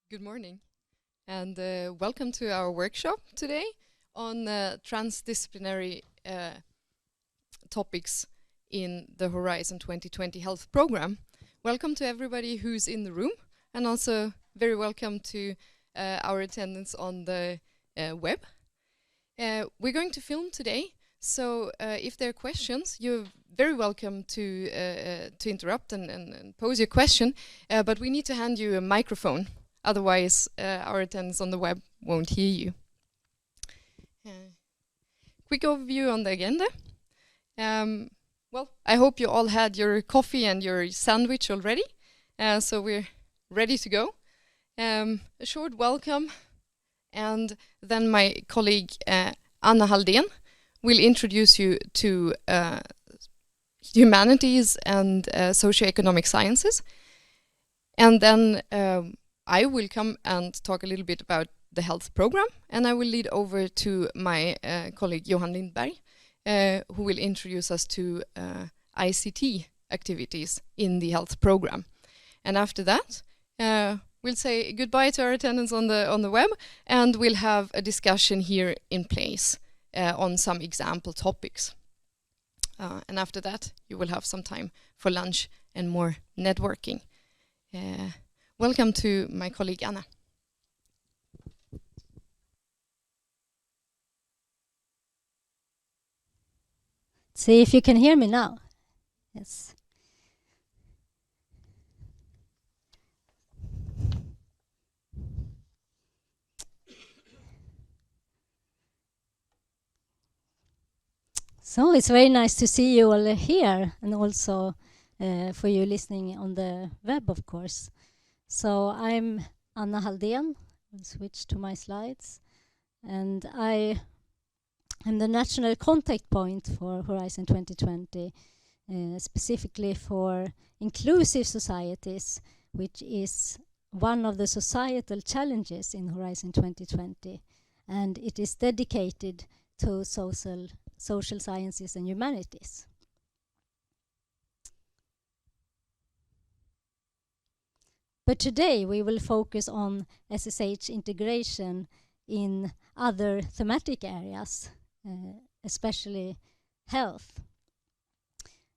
Good morning, and welcome to our workshop today on transdisciplinary topics in the Horizon 2020 Health Program. Welcome to everybody who's in the room, and also very welcome to our attendants on the web. We're going to film today, so if there are questions, you're very welcome to interrupt and pose your question, but we need to hand you a microphone. Otherwise, our attendants on the web won't hear you. Quick overview on the agenda. Well, I hope you all had your coffee and your sandwich already, so we're ready to go. A short welcome, and then my colleague Anna Halldén will introduce you to humanities and socioeconomic sciences. And then I will come and talk a little bit about the health program, and I will lead over to my colleague Johan Lindberg, who will introduce us to ICT activities in the health program. And after that, we'll say goodbye to our attendants on the web, and we'll have a discussion here in place on some example topics. And after that, you will have some time for lunch and more networking. Welcome to my colleague Anna. See if you can hear me now. Yes. So it's very nice to see you all here, and also for you listening on the web, of course. So I'm Anna Halldén. I'll switch to my slides. And I am the national contact point for Horizon 2020, specifically for inclusive societies, which is one of the societal challenges in Horizon 2020. And it is dedicated to social sciences and humanities. But today we will focus on SSH integration in other thematic areas, especially health.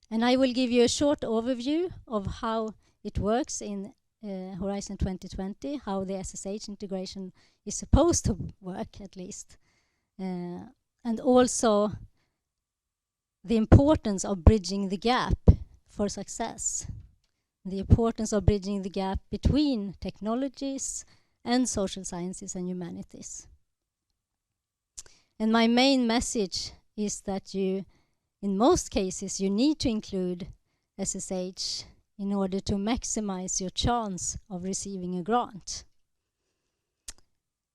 And I will give you a short overview of how it works in Horizon 2020, how the SSH integration is supposed to work, at least. And also the importance of bridging the gap for success. The importance of bridging the gap between technologies and social sciences and humanities. And my main message is that in most cases, you need to include SSH in order to maximize your chance of receiving a grant.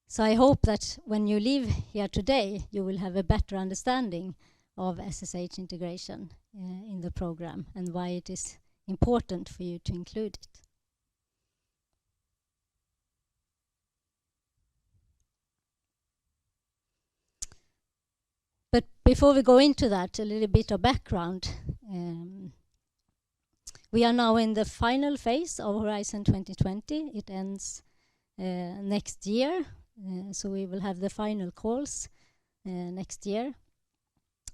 So I hope that when you leave here today, you will have a better understanding of SSH integration in the program and why it is important for you to include it. But before we go into that, a little bit of background. We are now in the final phase of Horizon 2020. It ends next year, so we will have the final calls next year.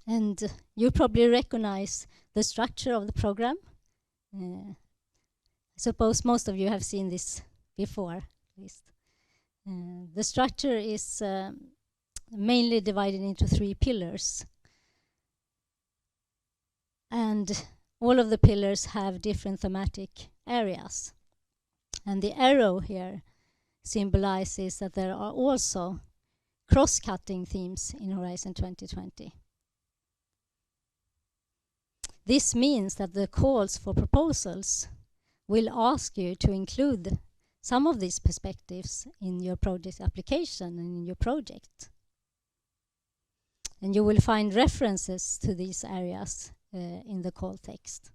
And you probably recognize the structure of the program. I suppose most of you have seen this before, at least. The structure is mainly divided into 3 pillars. And all of the pillars have different thematic areas. And the arrow here symbolizes that there are also cross-cutting themes in Horizon 2020. This means that the calls for proposals will ask you to include some of these perspectives in your project application and in your project. And you will find references to these areas in the call text.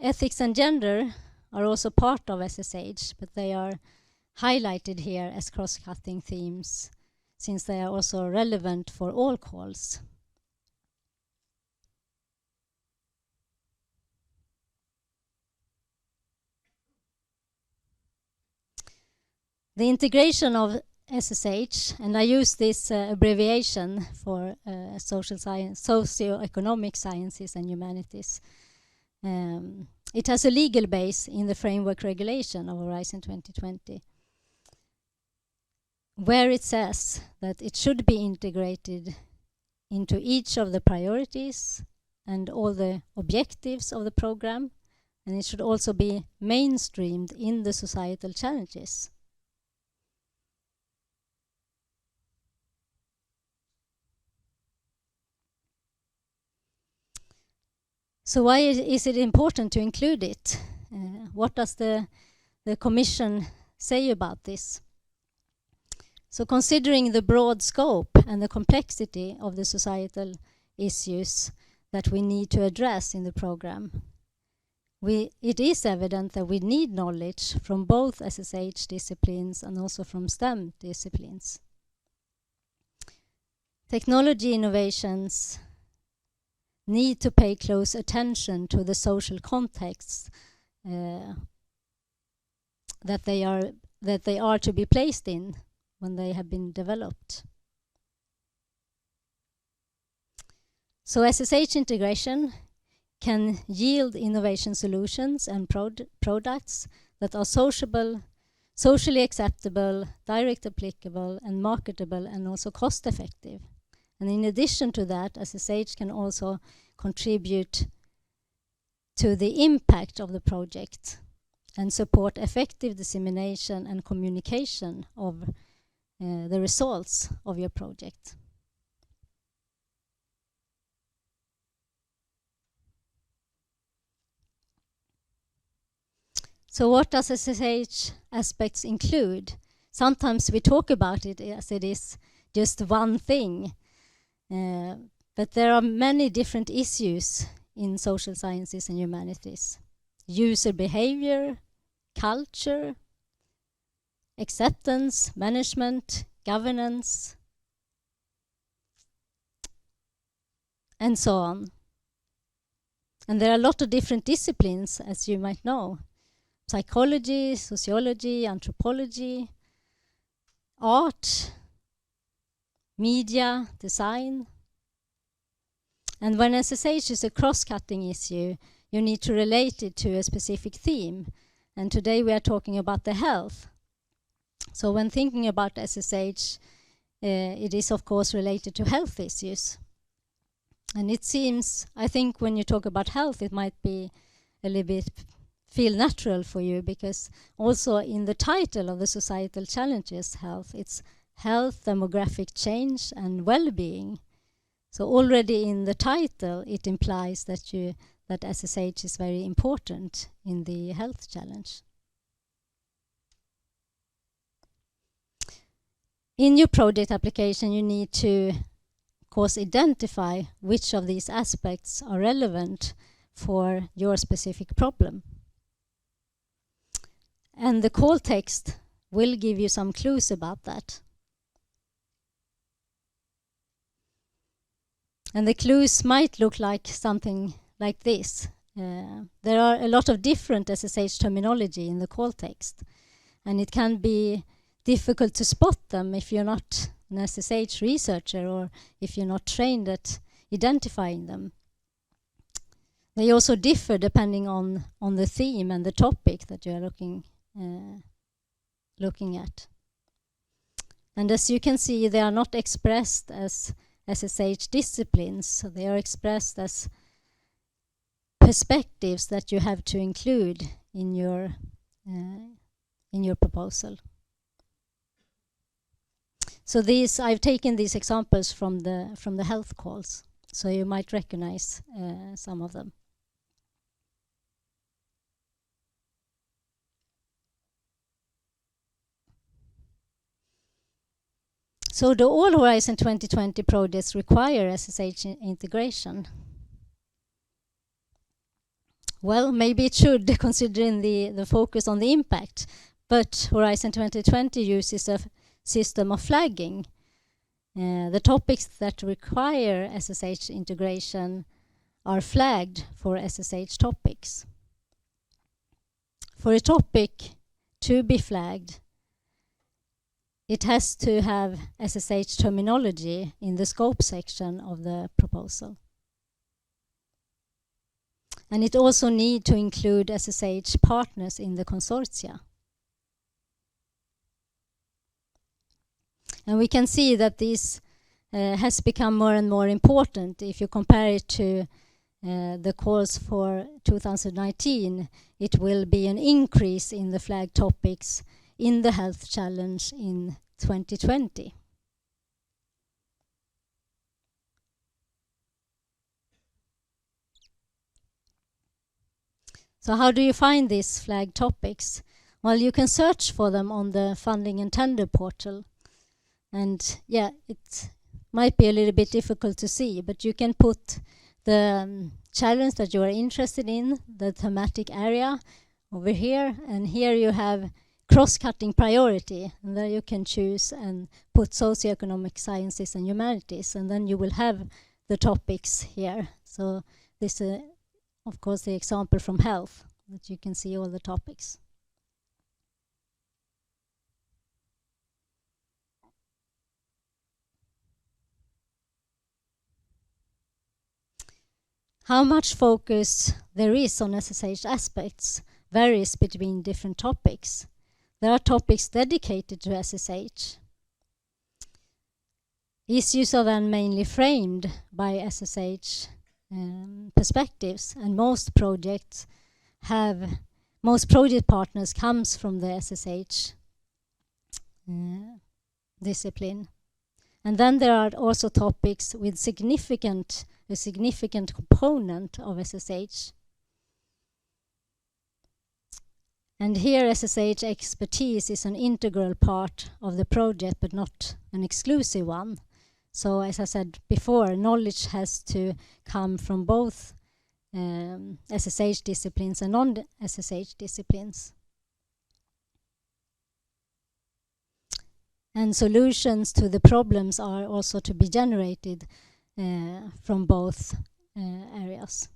Ethics and gender are also part of SSH, but they are highlighted here as cross-cutting themes, since they are also relevant for all calls. The integration of SSH, and I use this abbreviation for social science, socio-economic sciences and humanities. It has a legal base in the framework regulation of Horizon 2020, where it says that it should be integrated into each of the priorities and all the objectives of the program, and it should also be mainstreamed in the societal challenges. So why is it important to include it? What does the Commission say about this? So considering the broad scope and the complexity of the societal issues that we need to address in the program, it is evident that we need knowledge from both SSH disciplines and also from STEM disciplines. Technology innovations need to pay close attention to the social contexts that they are to be placed in when they have been developed. So SSH integration can yield innovation solutions and products that are sociable, socially acceptable, direct applicable, and marketable, and also cost effective. And in addition to that, SSH can also contribute to the impact of the project and support effective dissemination and communication of the results of your project. So what does SSH aspects include? Sometimes we talk about it as it is just one thing. But there are many different issues in social sciences and humanities. User behavior, culture, acceptance, management, governance, and so on. And there are a lot of different disciplines, as you might know. Psychology, sociology, anthropology, art, media, design. And when SSH is a cross-cutting issue, you need to relate it to a specific theme. And today we are talking about the health. So when thinking about SSH, it is of course related to health issues. And it seems, I think when you talk about health, it might be a little bit feel natural for you, because also in the title of the societal challenges health, it's health, demographic change, and well-being. So already in the title, it implies that SSH is very important in the health challenge. In your project application, you need to, of course, identify which of these aspects are relevant for your specific problem. And the call text will give you some clues about that. And the clues might look like something like this. There are a lot of different SSH terminology in the call text, and it can be difficult to spot them if you're not an SSH researcher or if you're not trained at identifying them. They also differ depending on the theme and the topic that you're looking at. And as you can see, they are not expressed as SSH disciplines, so they are expressed as perspectives that you have to include in your proposal. So I've taken these examples from the health calls, so you might recognize some of them. So do all Horizon 2020 projects require SSH integration? Well, maybe it should, considering the focus on the impact. But Horizon 2020 uses a system of flagging. The topics that require SSH integration are flagged for SSH topics. For a topic to be flagged, it has to have SSH terminology in the scope section of the proposal. And it also needs to include SSH partners in the consortia. And we can see that this has become more and more important. If you compare it to the calls for 2019, it will be an increase in the flag topics in the health challenge in 2020. So how do you find these flag topics? Well, you can search for them on the funding and tender portal. And yeah, it might be a little bit difficult to see, but you can put the challenge that you are interested in, the thematic area over here, and here you have cross-cutting priority, and there you can choose and put socioeconomic sciences and humanities, and then you will have the topics here. So this is, of course, the example from health, that you can see all the topics. How much focus there is on SSH aspects varies between different topics. There are topics dedicated to SSH. Issues are then mainly framed by SSH perspectives, and most project partners comes from the SSH discipline. And then there are also topics with a significant component of SSH. And here SSH expertise is an integral part of the project, but not an exclusive one. So as I said before, knowledge has to come from both SSH disciplines and non-SSH disciplines. And solutions to the problems are also to be generated from both areas.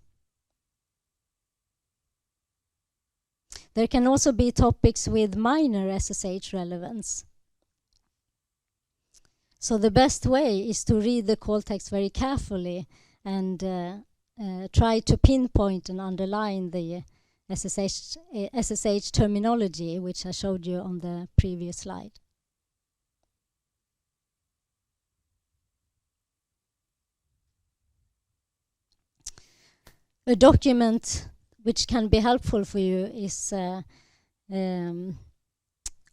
There can also be topics with minor SSH relevance. So the best way is to read the call text very carefully and try to pinpoint and underline the SSH terminology, which I showed you on the previous slide. A document which can be helpful for you is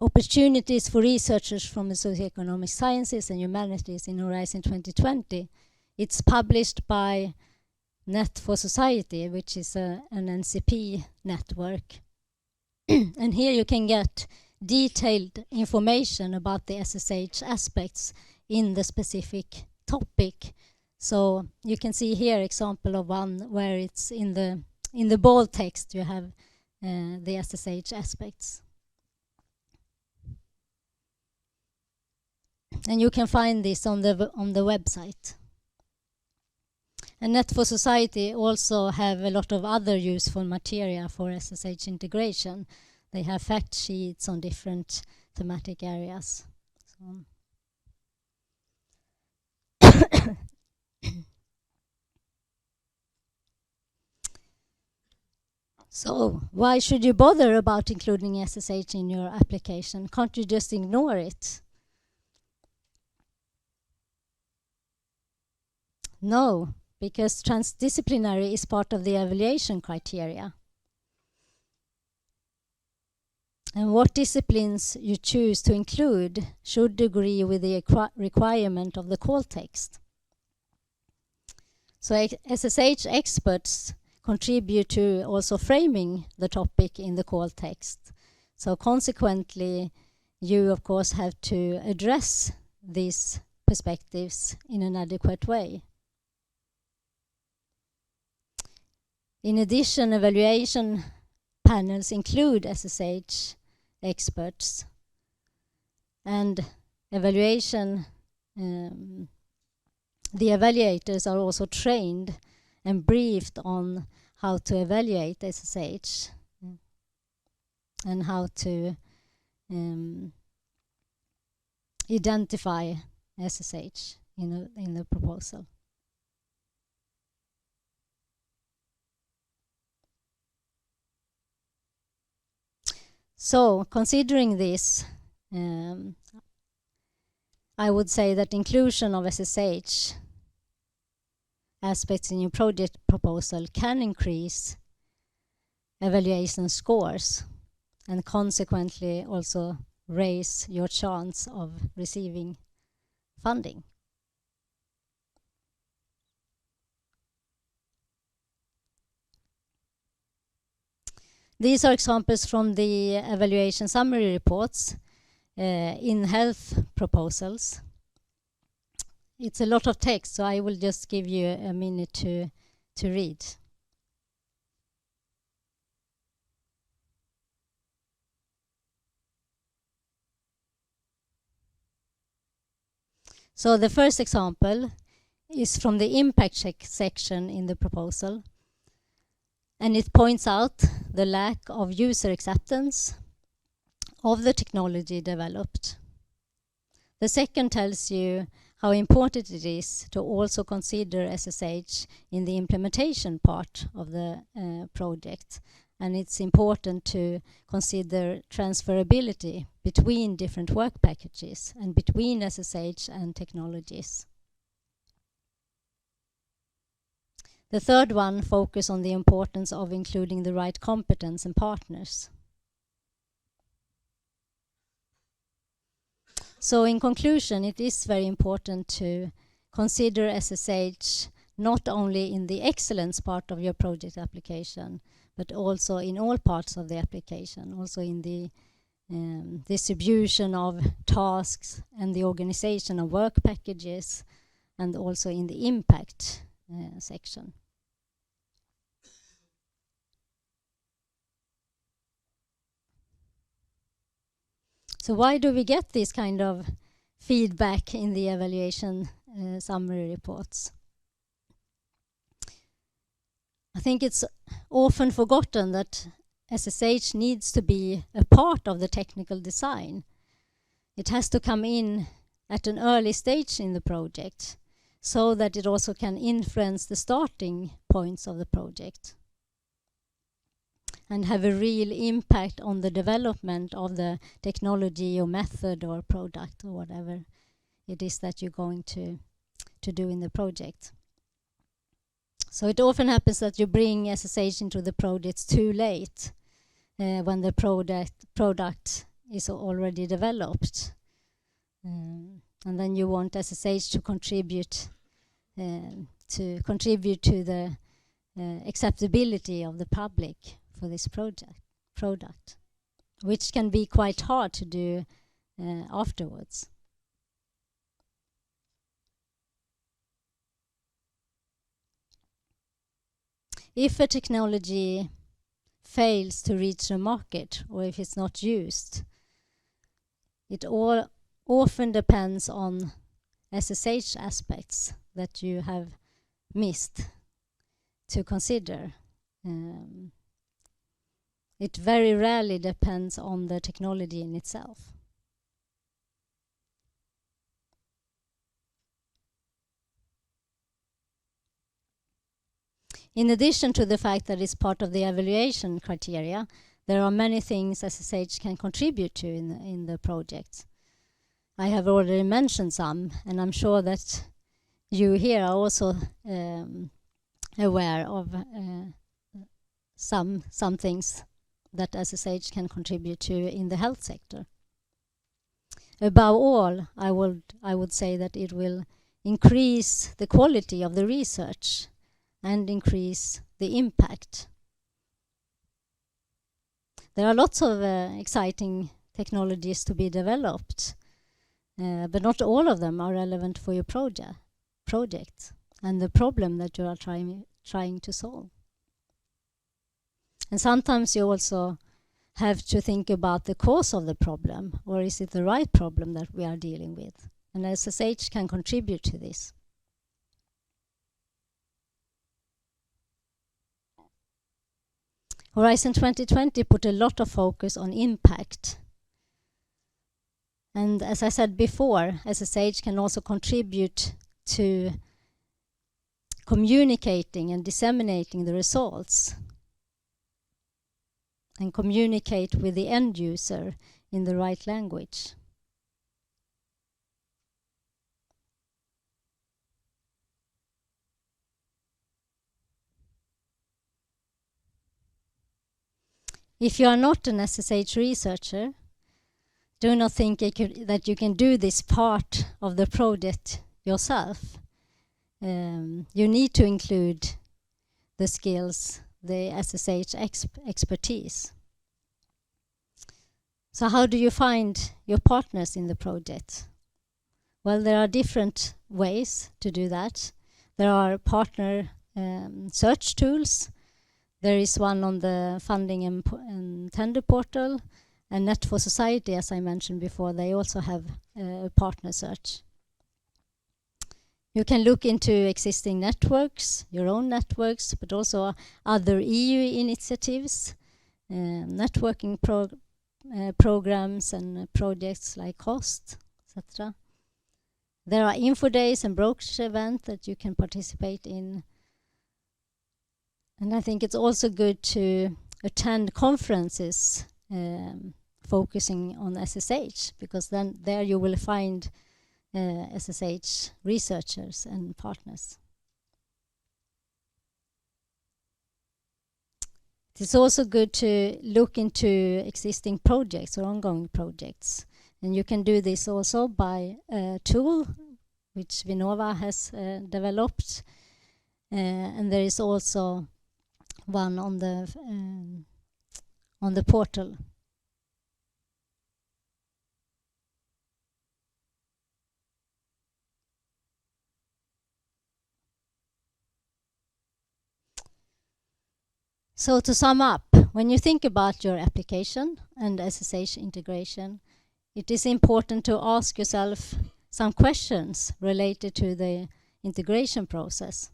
opportunities for researchers from the socioeconomic sciences and humanities in Horizon 2020. It's published by Net for Society, which is an NCP network. And here you can get detailed information about the SSH aspects in the specific topic. So you can see here example of one where it's in the bold text you have the SSH aspects. And you can find this on the website. And Net for Society also have a lot of other useful material for SSH integration. They have fact sheets on different thematic areas. So why should you bother about including SSH in your application? Can't you just ignore it? No, because transdisciplinary is part of the evaluation criteria. And what disciplines you choose to include should agree with the requirement of the call text. So SSH experts contribute to also framing the topic in the call text. So consequently, you of course have to address these perspectives in an adequate way. In addition, evaluation panels include SSH experts, and evaluation, the evaluators are also trained and briefed on how to evaluate SSH and how to identify SSH in the proposal. So, considering this, I would say that inclusion of SSH aspects in your project proposal can increase evaluation scores and consequently also raise your chance of receiving funding. These are examples from the evaluation summary reports in health proposals. It's a lot of text, so I will just give you a minute to read. So the first example is from the impact section in the proposal, and it points out the lack of user acceptance of the technology developed. The second tells you how important it is to also consider SSH in the implementation part of the project. And it's important to consider transferability between different work packages and between SSH and technologies. The third one focuses on the importance of including the right competence and partners. So in conclusion, it is very important to consider SSH not only in the excellence part of your project application, but also in all parts of the application, also in the distribution of tasks and the organization of work packages, and also in the impact section. So why do we get this kind of feedback in the evaluation summary reports? I think it's often forgotten that SSH needs to be a part of the technical design. It has to come in at an early stage in the project so that it also can influence the starting points of the project and have a real impact on the development of the technology or method or product or whatever it is that you're going to do in the project. So it often happens that you bring SSH into the project too late when the product is already developed. And then you want SSH to contribute to the acceptability of the public for this product, which can be quite hard to do afterwards. If a technology fails to reach the market, or if it's not used, it all often depends on SSH aspects that you have missed to consider. It very rarely depends on the technology in itself. In addition to the fact that it's part of the evaluation criteria, there are many things SSH can contribute to in the project. I have already mentioned some, and I'm sure that you here are also aware of some things that SSH can contribute to in the health sector. Above all, I would say that it will increase the quality of the research and increase the impact. There are lots of exciting technologies to be developed, but not all of them are relevant for your project and the problem that you are trying to solve. And sometimes you also have to think about the cause of the problem, or is it the right problem that we are dealing with? And SSH can contribute to this. Horizon 2020 put a lot of focus on impact. And as I said before, SSH can also contribute to communicating and disseminating the results and communicate with the end user in the right language. If you are not an SSH researcher, do not think that you can do this part of the project yourself. You need to include the skills, the SSH expertise. So how do you find your partners in the project? Well, there are different ways to do that. There are partner search tools. There is one on the funding and tender portal, and Net for Society, as I mentioned before, they also have a partner search. You can look into existing networks, your own networks, but also other EU initiatives, networking programs and projects like HOST, etc. There are info days and brokerage events that you can participate in. And I think it's also good to attend conferences focusing on SSH, because then there you will find SSH researchers and partners. It's also good to look into existing projects or ongoing projects. And you can do this also by a tool which Vinnova has developed. And there is also one on the portal. So to sum up, when you think about your application and SSH integration, it is important to ask yourself some questions related to the integration process.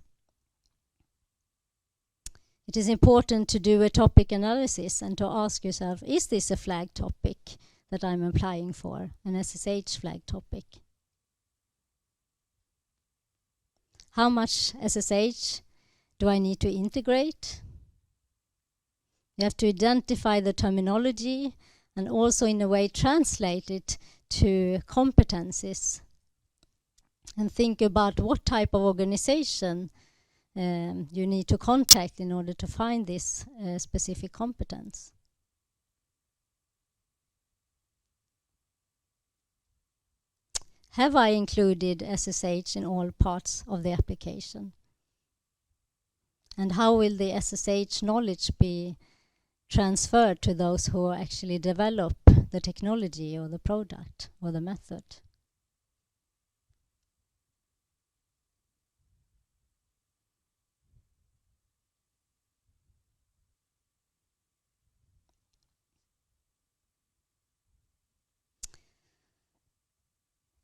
It is important to do a topic analysis and to ask yourself, is this a flag topic that I'm applying for, an SSH flag topic? How much SSH do I need to integrate? You have to identify the terminology and also in a way translate it to competencies. And think about what type of organization you need to contact in order to find this specific competence. Have I included SSH in all parts of the application? And how will the SSH knowledge be transferred to those who actually develop the technology or the product or the method?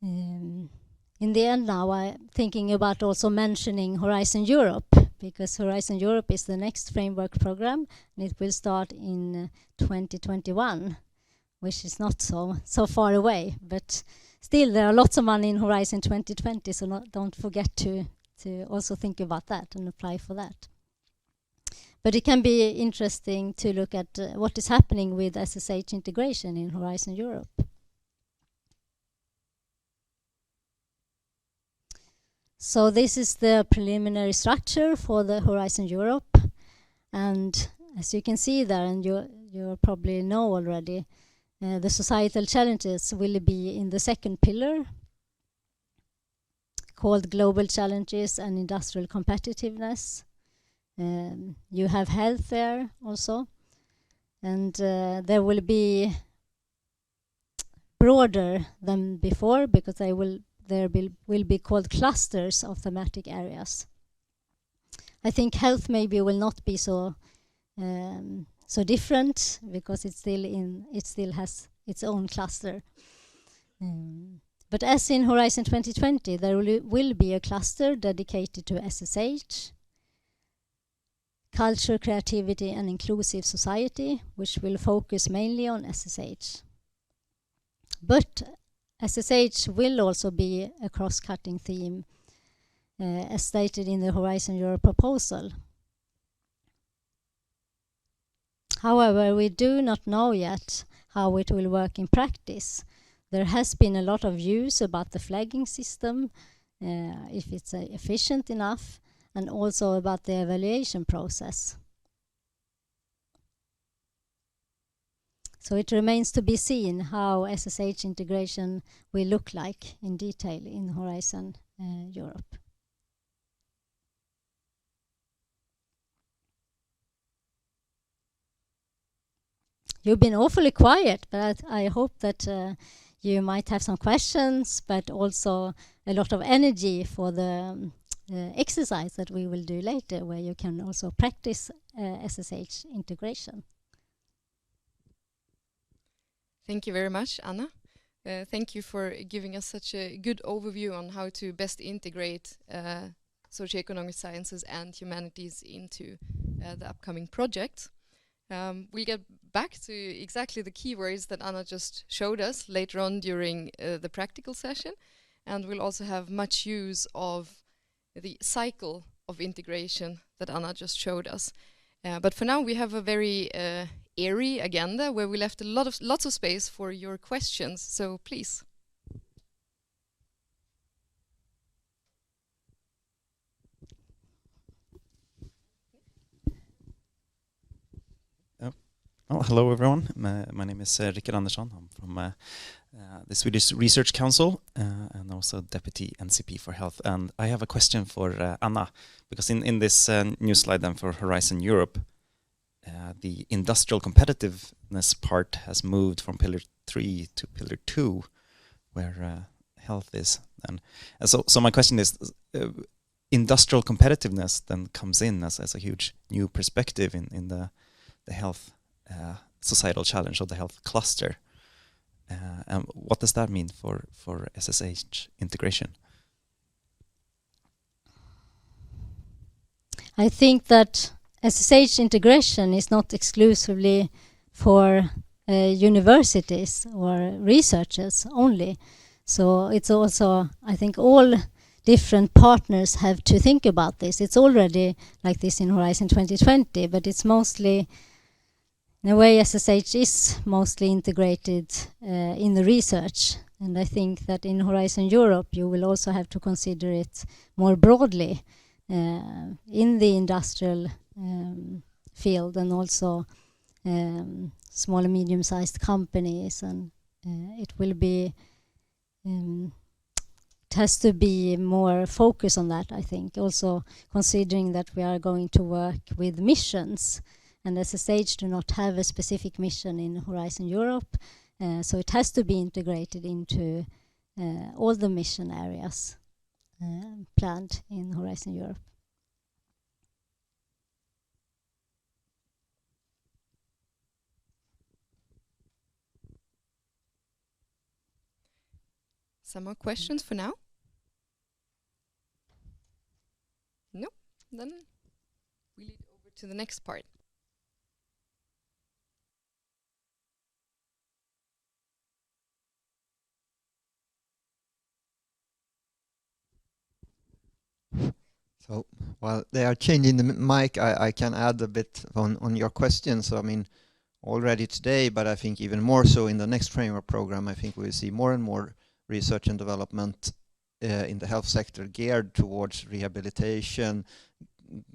In the end now, I'm thinking about also mentioning Horizon Europe, because Horizon Europe is the next framework program, and it will start in 2021, which is not so far away. But still, there are lots of money in Horizon 2020, so don't forget to also think about that and apply for that. But it can be interesting to look at what is happening with SSH integration in Horizon Europe. So this is the preliminary structure for the Horizon Europe, and as you can see there, and you probably know already, the societal challenges will be in the second pillar, called Global Challenges and Industrial Competitiveness. You have health there also, and there will be broader than before, because there will be called clusters of thematic areas. I think health maybe will not be so different, because it still has its own cluster. But as in Horizon 2020, there will be a cluster dedicated to SSH, culture, creativity, and inclusive society, which will focus mainly on SSH. But SSH will also be a cross-cutting theme, as stated in the Horizon Europe proposal. However, we do not know yet how it will work in practice. There has been a lot of views about the flagging system, if it's efficient enough, and also about the evaluation process. So it remains to be seen how SSH integration will look like in detail in Horizon Europe. You've been awfully quiet, but I hope that you might have some questions, but also a lot of energy for the exercise that we will do later, where you can also practice SSH integration. Thank you very much, Anna. Thank you for giving us such a good overview on how to best integrate socioeconomic sciences and humanities into the upcoming project. We'll get back to exactly the keywords that Anna just showed us later on during the practical session, and we'll also have much use of the cycle of integration that Anna just showed us. But for now, we have a very airy agenda where we left lots of space for your questions. So please. Oh, hello everyone. My name is Rickard Andersson. I'm from the Swedish Research Council and also Deputy NCP for Health. And I have a question for Anna, because in this new slide then for Horizon Europe, the industrial competitiveness part has moved from pillar 3 to pillar 2, where health is. And so my question is, industrial competitiveness then comes in as a huge new perspective in the health societal challenge of the health cluster. And what does that mean for SSH integration? I think that SSH integration is not exclusively for universities or researchers only. So it's also, I think, all different partners have to think about this. It's already like this in Horizon 2020, but it's mostly, in a way, SSH is mostly integrated in the research. And I think that in Horizon Europe, you will also have to consider it more broadly in the industrial field, and also small and medium-sized companies. And it will be, it has to be more focus on that, I think. Also considering that we are going to work with missions, and SSH do not have a specific mission in Horizon Europe, so it has to be integrated into all the mission areas planned in Horizon Europe. Some more questions for now? No? Then we lead over to the next part. So while they are changing the mic, I can add a bit on your question. So I mean, already today, but I think even more so in the next framework program, I think we will see more and more research and development in the health sector geared towards rehabilitation,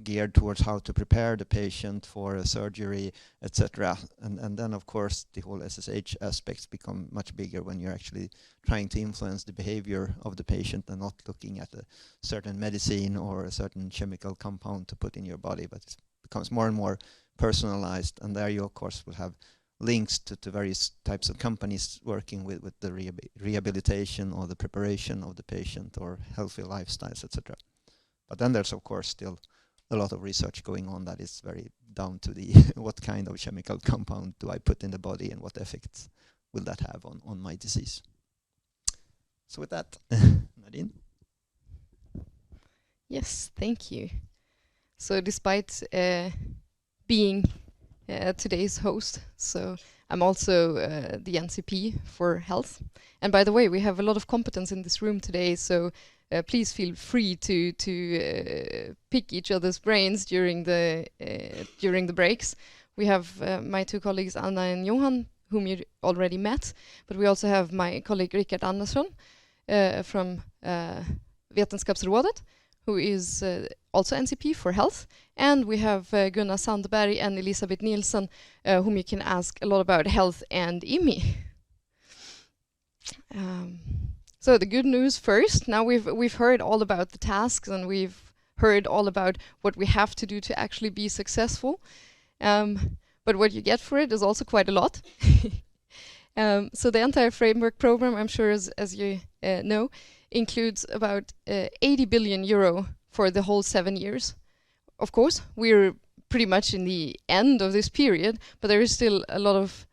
geared towards how to prepare the patient for a surgery, etc. And then, of course, the whole SSH aspects become much bigger when you're actually trying to influence the behavior of the patient and not looking at a certain medicine or a certain chemical compound to put in your body, but it becomes more and more personalized. And there you, of course, will have links to various types of companies working with the rehabilitation or the preparation of the patient or healthy lifestyles, etc. But then there's, of course, still a lot of research going on that is very down to the what kind of chemical compound do I put in the body and what effects will that have on my disease. So with that, Nadine. Yes, thank you. So despite being today's host, so I'm also the NCP for health. And by the way, we have a lot of competence in this room today, so please feel free to pick each other's brains during the breaks. We have my two colleagues Anna and Johan, whom you already met, but we also have my colleague Rickard Andersson from Vetenskapsrådet, who is also NCP for health, and we have Gunnar Sandberg and Elisabeth Nielsen, whom you can ask a lot about health and IMI. So the good news first. Now we've heard all about the tasks, and we've heard all about what we have to do to actually be successful. But what you get for it is also quite a lot. So the entire framework program, I'm sure as you know, includes about 80 billion euro for the whole 7 years. Of course, we're pretty much in the end of this period, but there is still a lot of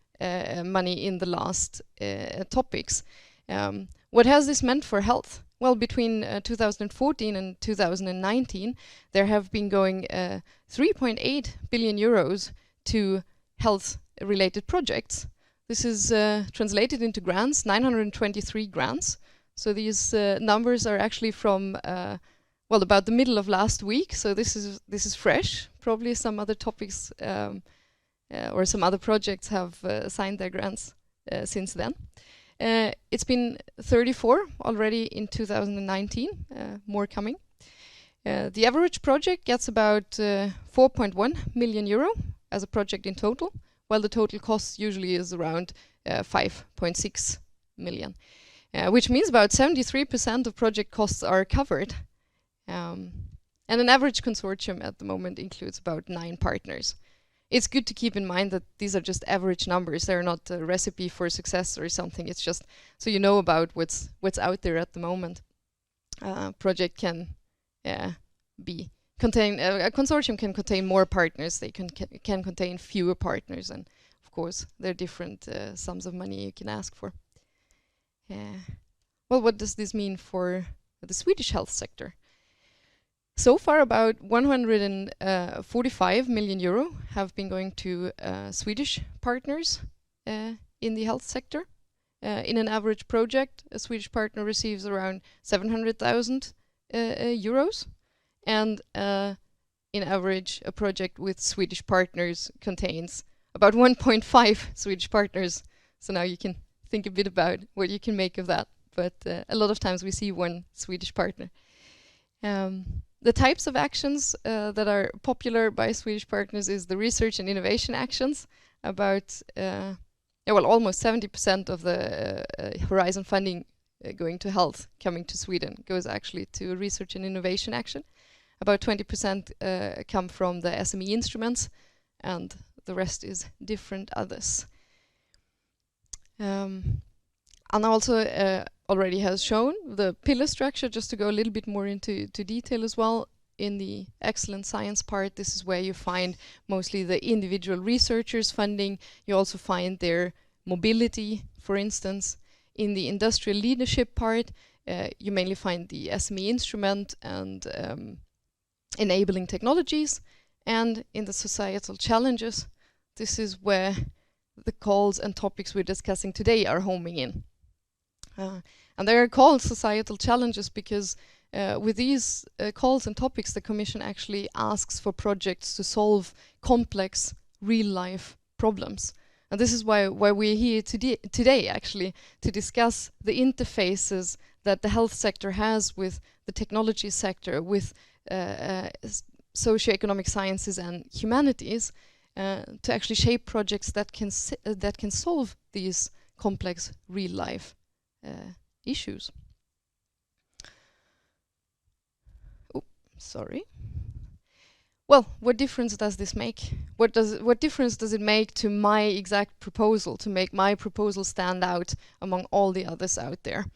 money in the last topics. What has this meant for health? Well, between 2014 and 2019, there have been going 3.8 billion euros to health-related projects. This is translated into grants, 923 grants. So these numbers are actually from well, about the middle of last week. So this is fresh. Probably some other topics or some other projects have signed their grants since then. It's been 34 already in 2019, more coming. The average project gets about 4.1 million euro as a project in total, while the total cost usually is around 5.6 million, which means about 73% of project costs are covered. And an average consortium at the moment includes about 9 partners. It's good to keep in mind that these are just average numbers. They're not a recipe for success or something. It's just so you know about what's out there at the moment. Project can contain a consortium can contain more partners. They can contain fewer partners, and of course there are different sums of money you can ask for. Well, what does this mean for the Swedish health sector? So far, about 145 million euro have been going to Swedish partners in the health sector. In an average project, a Swedish partner receives around 700,000 euros, and in average, a project with Swedish partners contains about 1.5 Swedish partners. So now you can think a bit about what you can make of that. But a lot of times we see one Swedish partner. The types of actions that are popular by Swedish partners is the research and innovation actions. About, almost 70% of the Horizont funding going to health coming to Sweden goes actually to research and innovation action. About 20% come from the SME instruments, and the rest is different others. Anna also already has shown the pillar structure, just to go a little bit more into detail as well. In the excellent science part, this is where you find mostly the individual researchers funding. You also find their mobility, for instance. In the industrial leadership part, you mainly find the SME instrument and enabling technologies. And in the societal challenges, this is where the calls and topics we're discussing today are homing in. And they are called societal challenges because with these calls and topics, the Commission actually asks for projects to solve complex real-life problems. And this is why we're here today, actually, to discuss the interfaces that the health sector has with the technology sector, with socioeconomic sciences and humanities, to actually shape projects that can solve these complex real-life issues. Oh, sorry. Well, what difference does this make? What difference does it make to my exact proposal, to make my proposal stand out among all the others out there?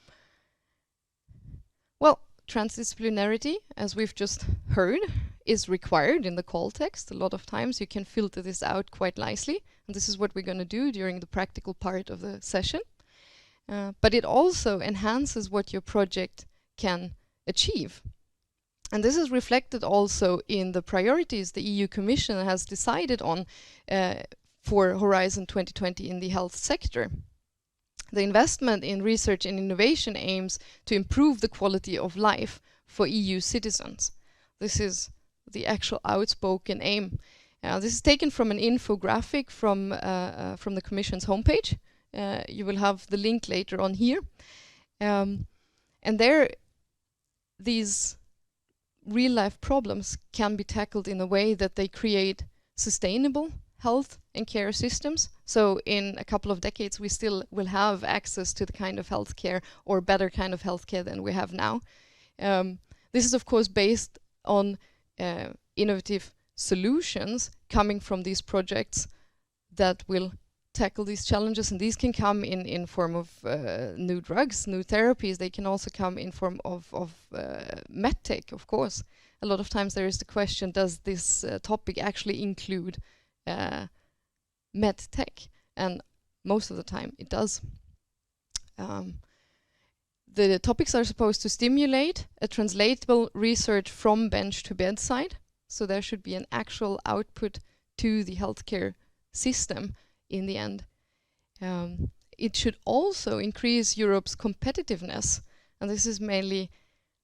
Well, transdisciplinarity, as we've just heard, is required in the call text. A lot of times you can filter this out quite nicely, and this is what we're going to do during the practical part of the session. But it also enhances what your project can achieve. And this is reflected also in the priorities the EU Commission has decided on for Horizon 2020 in the health sector. The investment in research and innovation aims to improve the quality of life for EU citizens. This is the actual outspoken aim. This is taken from an infographic from the Commission's homepage. You will have the link later on here. And there, these real-life problems can be tackled in a way that they create sustainable health and care systems. So in a couple of decades, we still will have access to the kind of healthcare or better kind of healthcare than we have now. This is, of course, based on innovative solutions coming from these projects that will tackle these challenges, and these can come in form of new drugs, new therapies. They can also come in form of medtech, of course. A lot of times there is the question, does this topic actually include medtech? And most of the time it does. The topics are supposed to stimulate a translatable research from bench to bedside. So there should be an actual output to the healthcare system in the end. It should also increase Europe's competitiveness. And this is mainly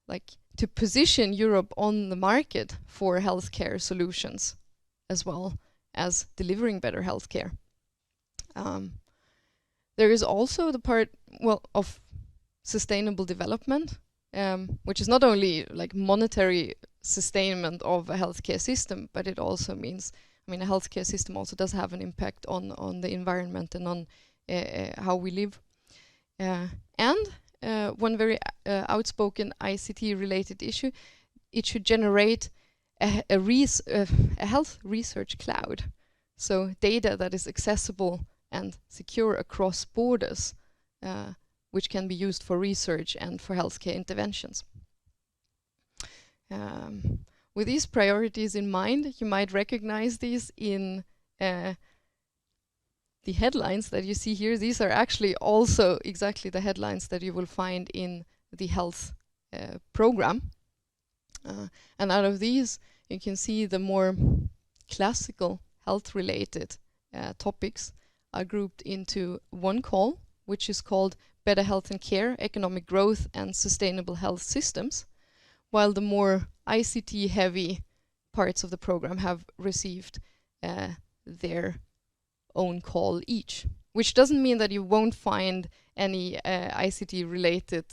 like to position Europe on the market for healthcare solutions as well as delivering better healthcare. There is also the part, well, of sustainable development, which is not only like monetary sustainment of a healthcare system, but it also means, I mean, a healthcare system also does have an impact on the environment and on how we live. And one very outspoken ICT-related issue, it should generate a health research cloud. So data that is accessible and secure across borders, which can be used for research and for healthcare interventions. With these priorities in mind, you might recognize these in the headlines that you see here. These are actually also exactly the headlines that you will find in the health program. And out of these, you can see the more classical health-related topics are grouped into one call, which is called Better Health and Care, Economic Growth and Sustainable Health Systems, while the more ICT-heavy parts of the program have received their own call each, which doesn't mean that you won't find any ICT-related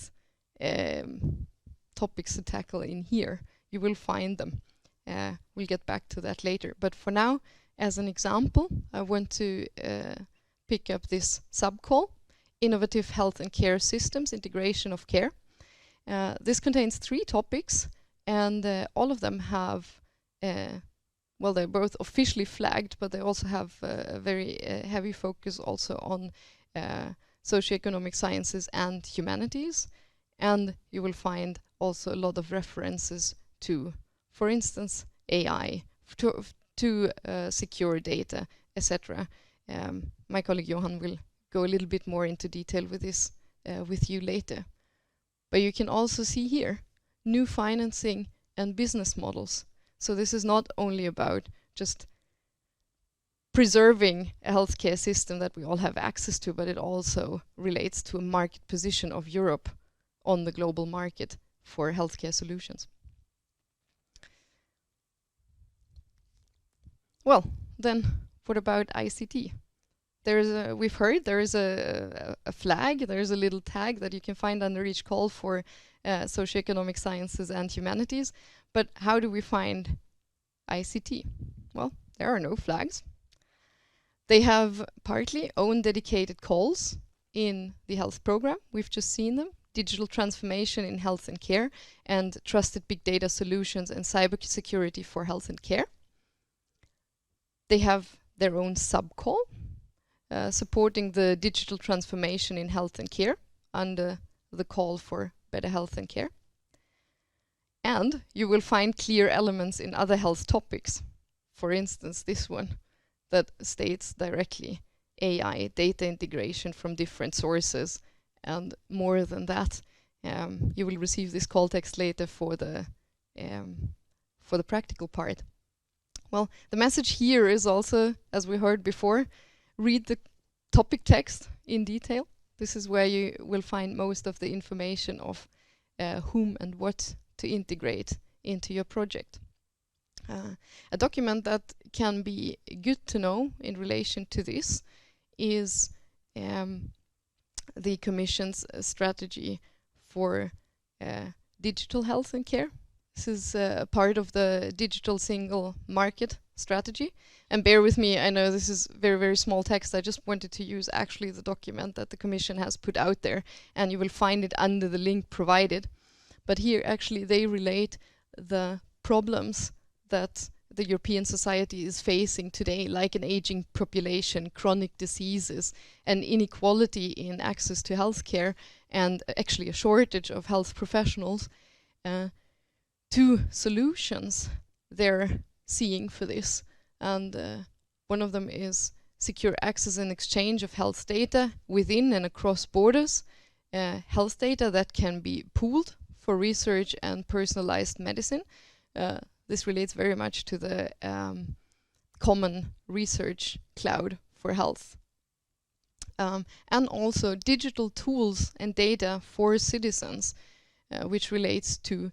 topics to tackle in here. You will find them. We'll get back to that later. But for now, as an example, I want to pick up this sub-call, Innovative Health and Care Systems, Integration of Care. This contains 3 topics, and all of them have, well, they're both officially flagged, but they also have a very heavy focus also on socioeconomic sciences and humanities. And you will find also a lot of references to, for instance, AI, to secure data, etc. My colleague Johan will go a little bit more into detail with this with you later. But you can also see here new financing and business models. So this is not only about just preserving a healthcare system that we all have access to, but it also relates to a market position of Europe on the global market for healthcare solutions. Well, then what about ICT? We've heard there is a flag, there is a little tag that you can find under each call for socioeconomic sciences and humanities. But how do we find ICT? Well, there are no flags. They have partly own dedicated calls in the health program. We've just seen them. Digital transformation in health and care, and trusted big data solutions and cybersecurity for health and care. They have their own sub-call, supporting the digital transformation in health and care under the call for better health and care. And you will find clear elements in other health topics. For instance, this one that states directly AI, data integration from different sources, and more than that. You will receive this call text later for the practical part. Well, the message here is also, as we heard before, read the topic text in detail. This is where you will find most of the information of whom and what to integrate into your project. A document that can be good to know in relation to this is the Commission's strategy for digital health and care. This is part of the digital single market strategy. And bear with me, I know this is very, very small text. I just wanted to use actually the document that the Commission has put out there, and you will find it under the link provided. But here actually they relate the problems that the European society is facing today, like an aging population, chronic diseases, and inequality in access to healthcare, and actually a shortage of health professionals. Two solutions they're seeing for this, and one of them is secure access and exchange of health data within and across borders, health data that can be pooled for research and personalized medicine. This relates very much to the common research cloud for health. And also digital tools and data for citizens, which relates to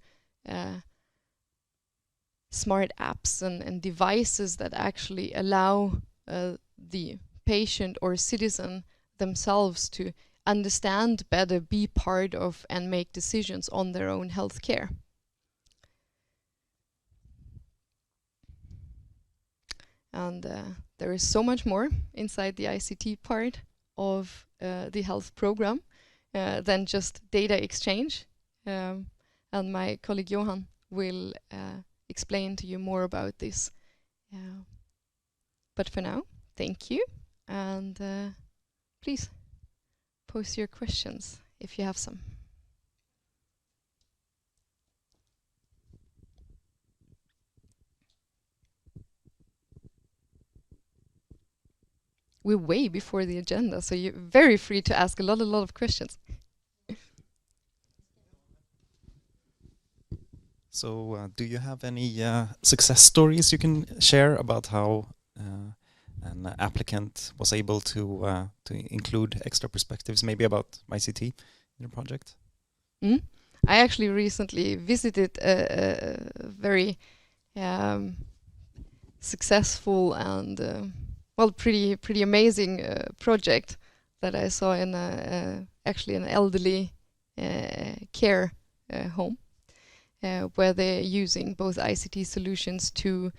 smart apps and devices that actually allow the patient or citizen themselves to understand better, be part of, and make decisions on their own health care. And there is so much more inside the ICT part of the health program than just data exchange. And my colleague Johan will explain to you more about this. But for now, thank you. And please post your questions if you have some. We're way before the agenda, so you're very free to ask a lot of questions. So do you have any success stories you can share about how an applicant was able to include extra perspectives, maybe about ICT in your project? I actually recently visited a very successful and well, pretty amazing project that I saw in actually an elderly care home, where they're using both ICT solutions to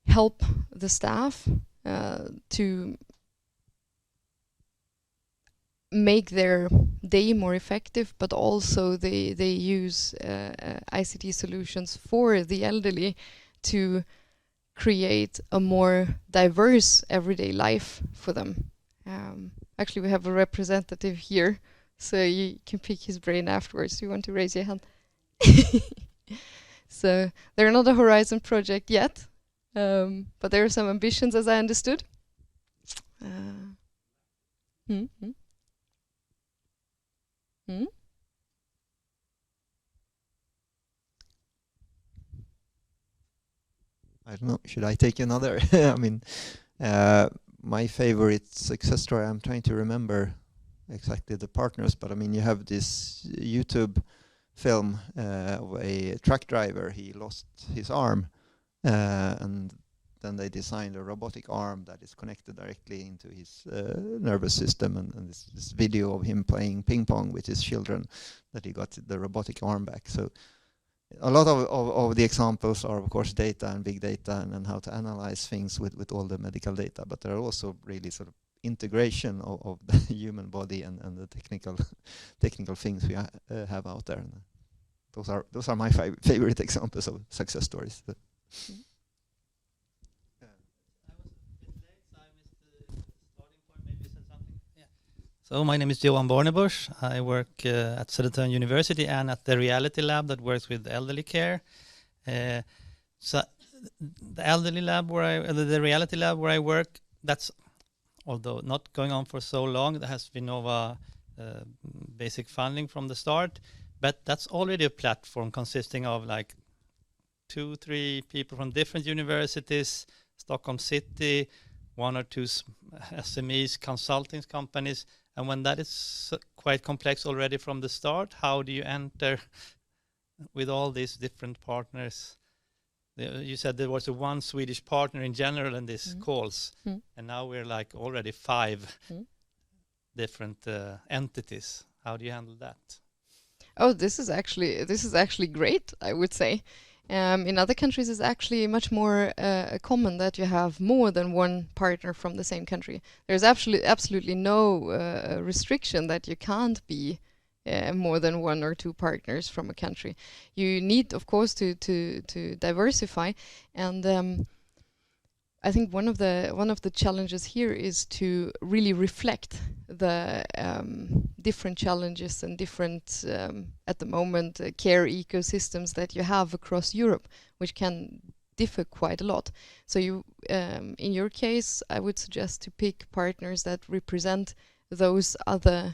help the staff to make their day more effective, but also they use ICT solutions for the elderly to create a more diverse everyday life for them. Actually, we have a representative here, so you can pick his brain afterwards. Do you want to raise your hand? So they're not a Horizon project yet, but there are some ambitions, as I understood. I don't know, should I take another? I mean, my favorite success story, I'm trying to remember exactly the partners, but I mean, you have this YouTube film of a truck driver. He lost his arm, and then they designed a robotic arm that is connected directly into his nervous system, and this video of him playing ping pong with his children, that he got the robotic arm back. So a lot of the examples are, of course, data and big data and how to analyze things with all the medical data, but there are also really sort of integration of the human body and the technical things we have out there. And those are my favorite examples of success stories. So my name is Johan Bornebusch. I work at Södertörn University and at the Reality Lab that works with elderly care. So the elderly lab the Reality Lab where I work, that's, although not going on for so long, that has Vinnova basic funding from the start, but that's already a platform consisting of like 2, 3 people from different universities, Stockholm City, 1 or 2 SMEs, consulting companies. And when that is quite complex already from the start, how do you enter with all these different partners? You said there was one Swedish partner in general in these calls, and now we're like already 5 different entities. How do you handle that? Oh, this is actually great, I would say. In other countries, it's actually much more common that you have more than one partner from the same country. There's absolutely no restriction that you can't be more than 1 or 2 partners from a country. You need, of course, to diversify, and I think one of the challenges here is to really reflect the different challenges and different at the moment care ecosystems that you have across Europe, which can differ quite a lot. So you, in your case, I would suggest to pick partners that represent those other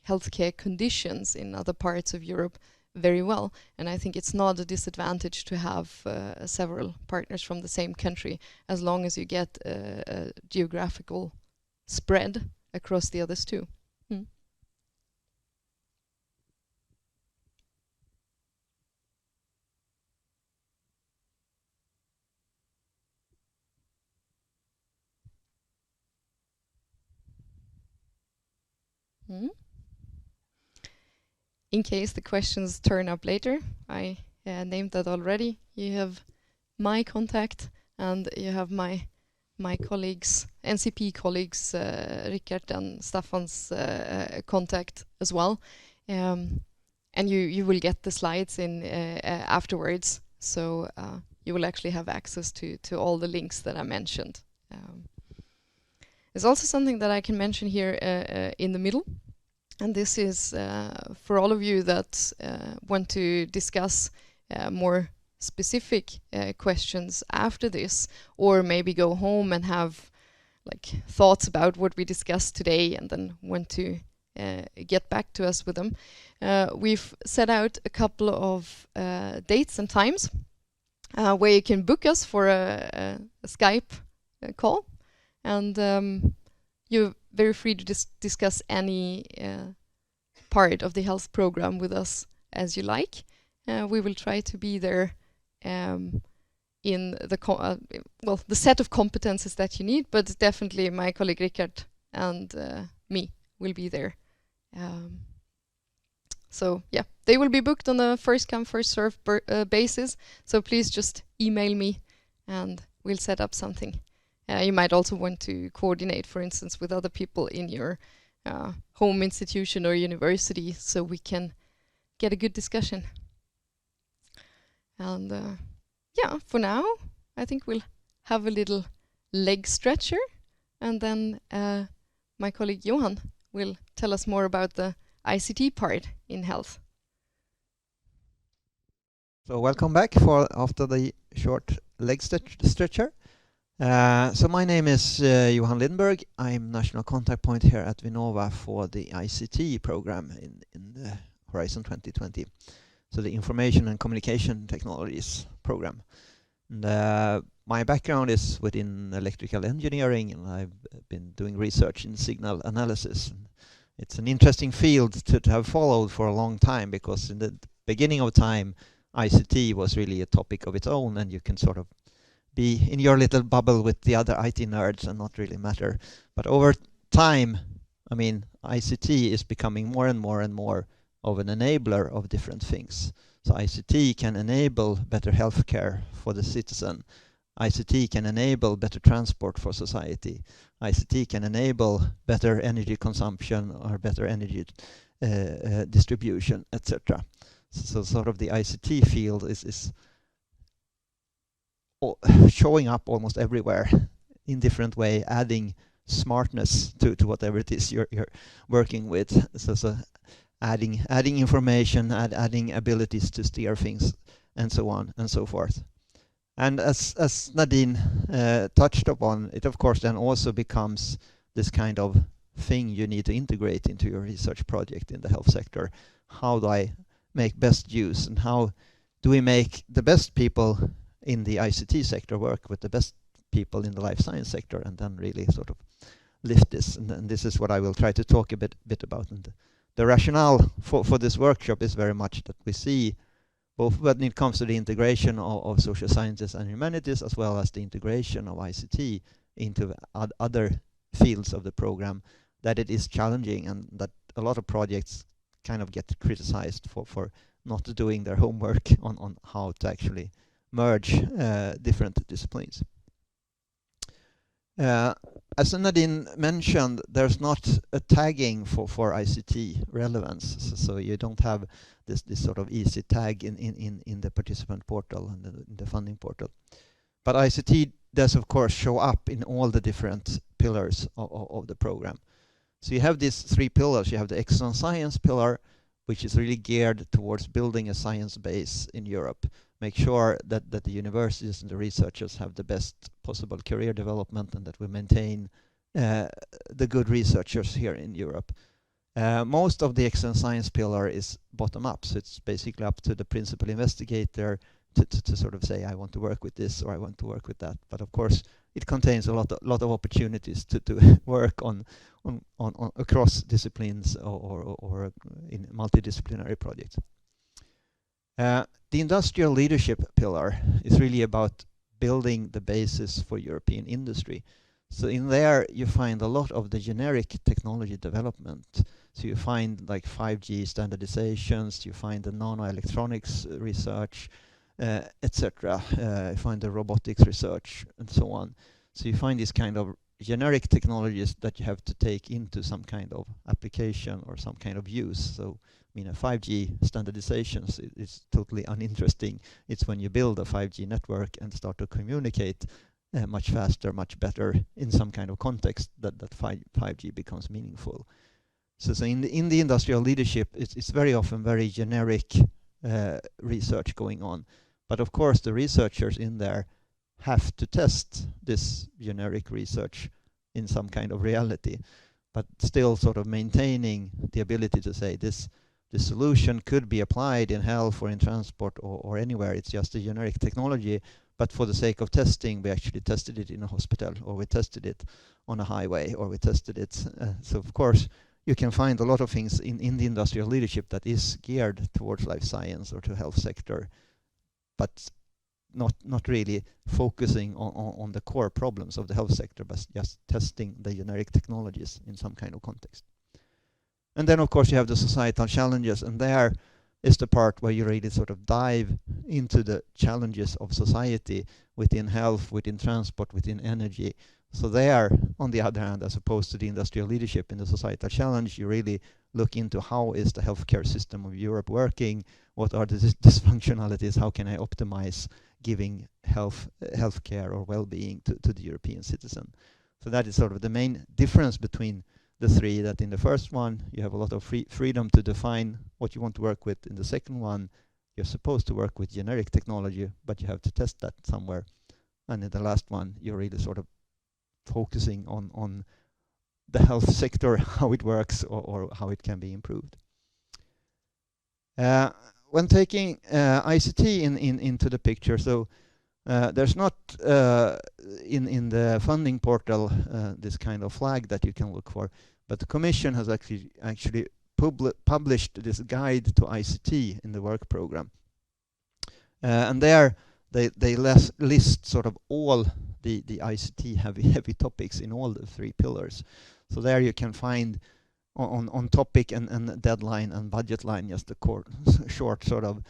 healthcare conditions in other parts of Europe very well, and I think it's not a disadvantage to have several partners from the same country, as long as you get a geographical spread across the others too. In case the questions turn up later, I named that already. You have my contact, and you have my colleagues, NCP colleagues, Rickard and Staffan's contact as well. And you will get the slides in afterwards, so you will actually have access to all the links that I mentioned. There's also something that I can mention here in the middle. And this is for all of you that want to discuss more specific questions after this, or maybe go home and have like thoughts about what we discussed today and then want to get back to us with them. We've set out a couple of dates and times where you can book us for a Skype call, and you're very free to discuss any part of the health program with us as you like. We will try to be there in the set of competences that you need, but definitely my colleague Rickard and me will be there. So yeah, they will be booked on a first come first served basis, so please just email me and we'll set up something. You might also want to coordinate, for instance, with other people in your home institution or university, so we can get a good discussion. And yeah, for now, I think we'll have a little leg stretcher, and then my colleague Johan will tell us more about the ICT part in health. So welcome back after the short leg stretcher. So my name is Johan Lindberg. I'm national contact point here at Vinnova for the ICT program in the Horizont 2020. So the Information and Communication Technologies program. And my background is within electrical engineering, and I've been doing research in signal analysis. It's an interesting field to have followed for a long time, because in the beginning of time, ICT was really a topic of its own, and you can sort of be in your little bubble with the other IT nerds and not really matter. But over time, I mean, ICT is becoming more and more and more of an enabler of different things. So ICT can enable better healthcare for the citizen. ICT can enable better transport for society. ICT can enable better energy consumption or better energy distribution, etc. So sort of the ICT field is showing up almost everywhere in different way, adding smartness to whatever it is you're working with. So adding information, adding abilities to steer things, and so on and so forth. And as Nadine touched upon, it of course then also becomes this kind of thing you need to integrate into your research project in the health sector. How do I make best use, and how do we make the best people in the ICT sector work with the best people in the life science sector, and then really sort of lift this? And this is what I will try to talk a bit about. And the rationale for this workshop is very much that we see, both when it comes to the integration of social sciences and humanities, as well as the integration of ICT into other fields of the program, that it is challenging, and that a lot of projects kind of get criticized for not doing their homework on how to actually merge different disciplines. As Nadine mentioned, there's not a tagging for ICT relevance, so you don't have this sort of easy tag in the participant portal and in the funding portal. But ICT does, of course, show up in all the different pillars of the program. So you have these three pillars. You have the excellent science pillar, which is really geared towards building a science base in Europe. Make sure that the universities and the researchers have the best possible career development, and that we maintain the good researchers here in Europe. Most of the excellent science pillar is bottom up, so it's basically up to the principal investigator to sort of say, I want to work with this or I want to work with that. But of course, it contains a lot of opportunities to work on across disciplines or in multidisciplinary projects. The industrial leadership pillar is really about building the basis for European industry. So in there you find a lot of the generic technology development. So you find like 5G standardizations, you find the nanoelectronics research, etc. You find the robotics research and so on. So you find these kind of generic technologies that you have to take into some kind of application or some kind of use. So I mean, a 5G standardizations is totally uninteresting. It's when you build a 5G network and start to communicate much faster, much better in some kind of context that 5G becomes meaningful. So in the industrial leadership, it's very often very generic research going on. But of course, the researchers in there have to test this generic research in some kind of reality, but still sort of maintaining the ability to say this solution could be applied in health or in transport or anywhere. It's just a generic technology, but for the sake of testing, we actually tested it in a hospital, or we tested it on a highway, or we tested it. So of course, you can find a lot of things in the industrial leadership that is geared towards life science or to health sector, but not really focusing on the core problems of the health sector, but just testing the generic technologies in some kind of context. And then of course you have the societal challenges, and there is the part where you really sort of dive into the challenges of society within health, within transport, within energy. So there, on the other hand, as opposed to the industrial leadership in the societal challenge, you really look into how is the healthcare system of Europe working, what are the dysfunctionalities, how can I optimize giving healthcare or well-being to the European citizen. So that is sort of the main difference between the three, that in the first one you have a lot of freedom to define what you want to work with. In the second one, you're supposed to work with generic technology, but you have to test that somewhere. And in the last one, you're really sort of focusing on the health sector, how it works or how it can be improved. When taking ICT into the picture, so there's not in the funding portal this kind of flag that you can look for, but the Commission has actually published this guide to ICT in the work program, and there they list sort of all the ICT heavy topics in all the three pillars. So there you can find on topic and deadline and budget line just a short sort of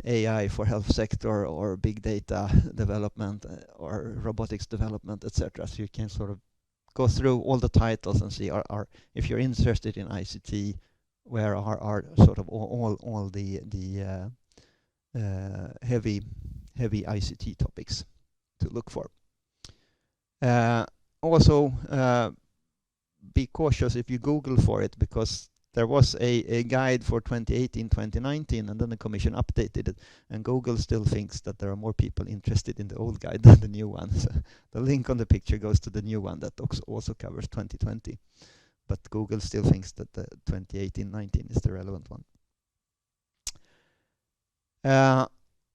AI for health sector or big data development or robotics development, etc. So you can sort of go through all the titles and see if you're interested in ICT, where are sort of all the heavy ICT topics to look for. Also, be cautious if you Google for it, because there was a guide for 2018-2019, and then the Commission updated it, and Google still thinks that there are more people interested in the old guide than the new one. So the link on the picture goes to the new one that also covers 2020, but Google still thinks that the 2018-19 is the relevant one.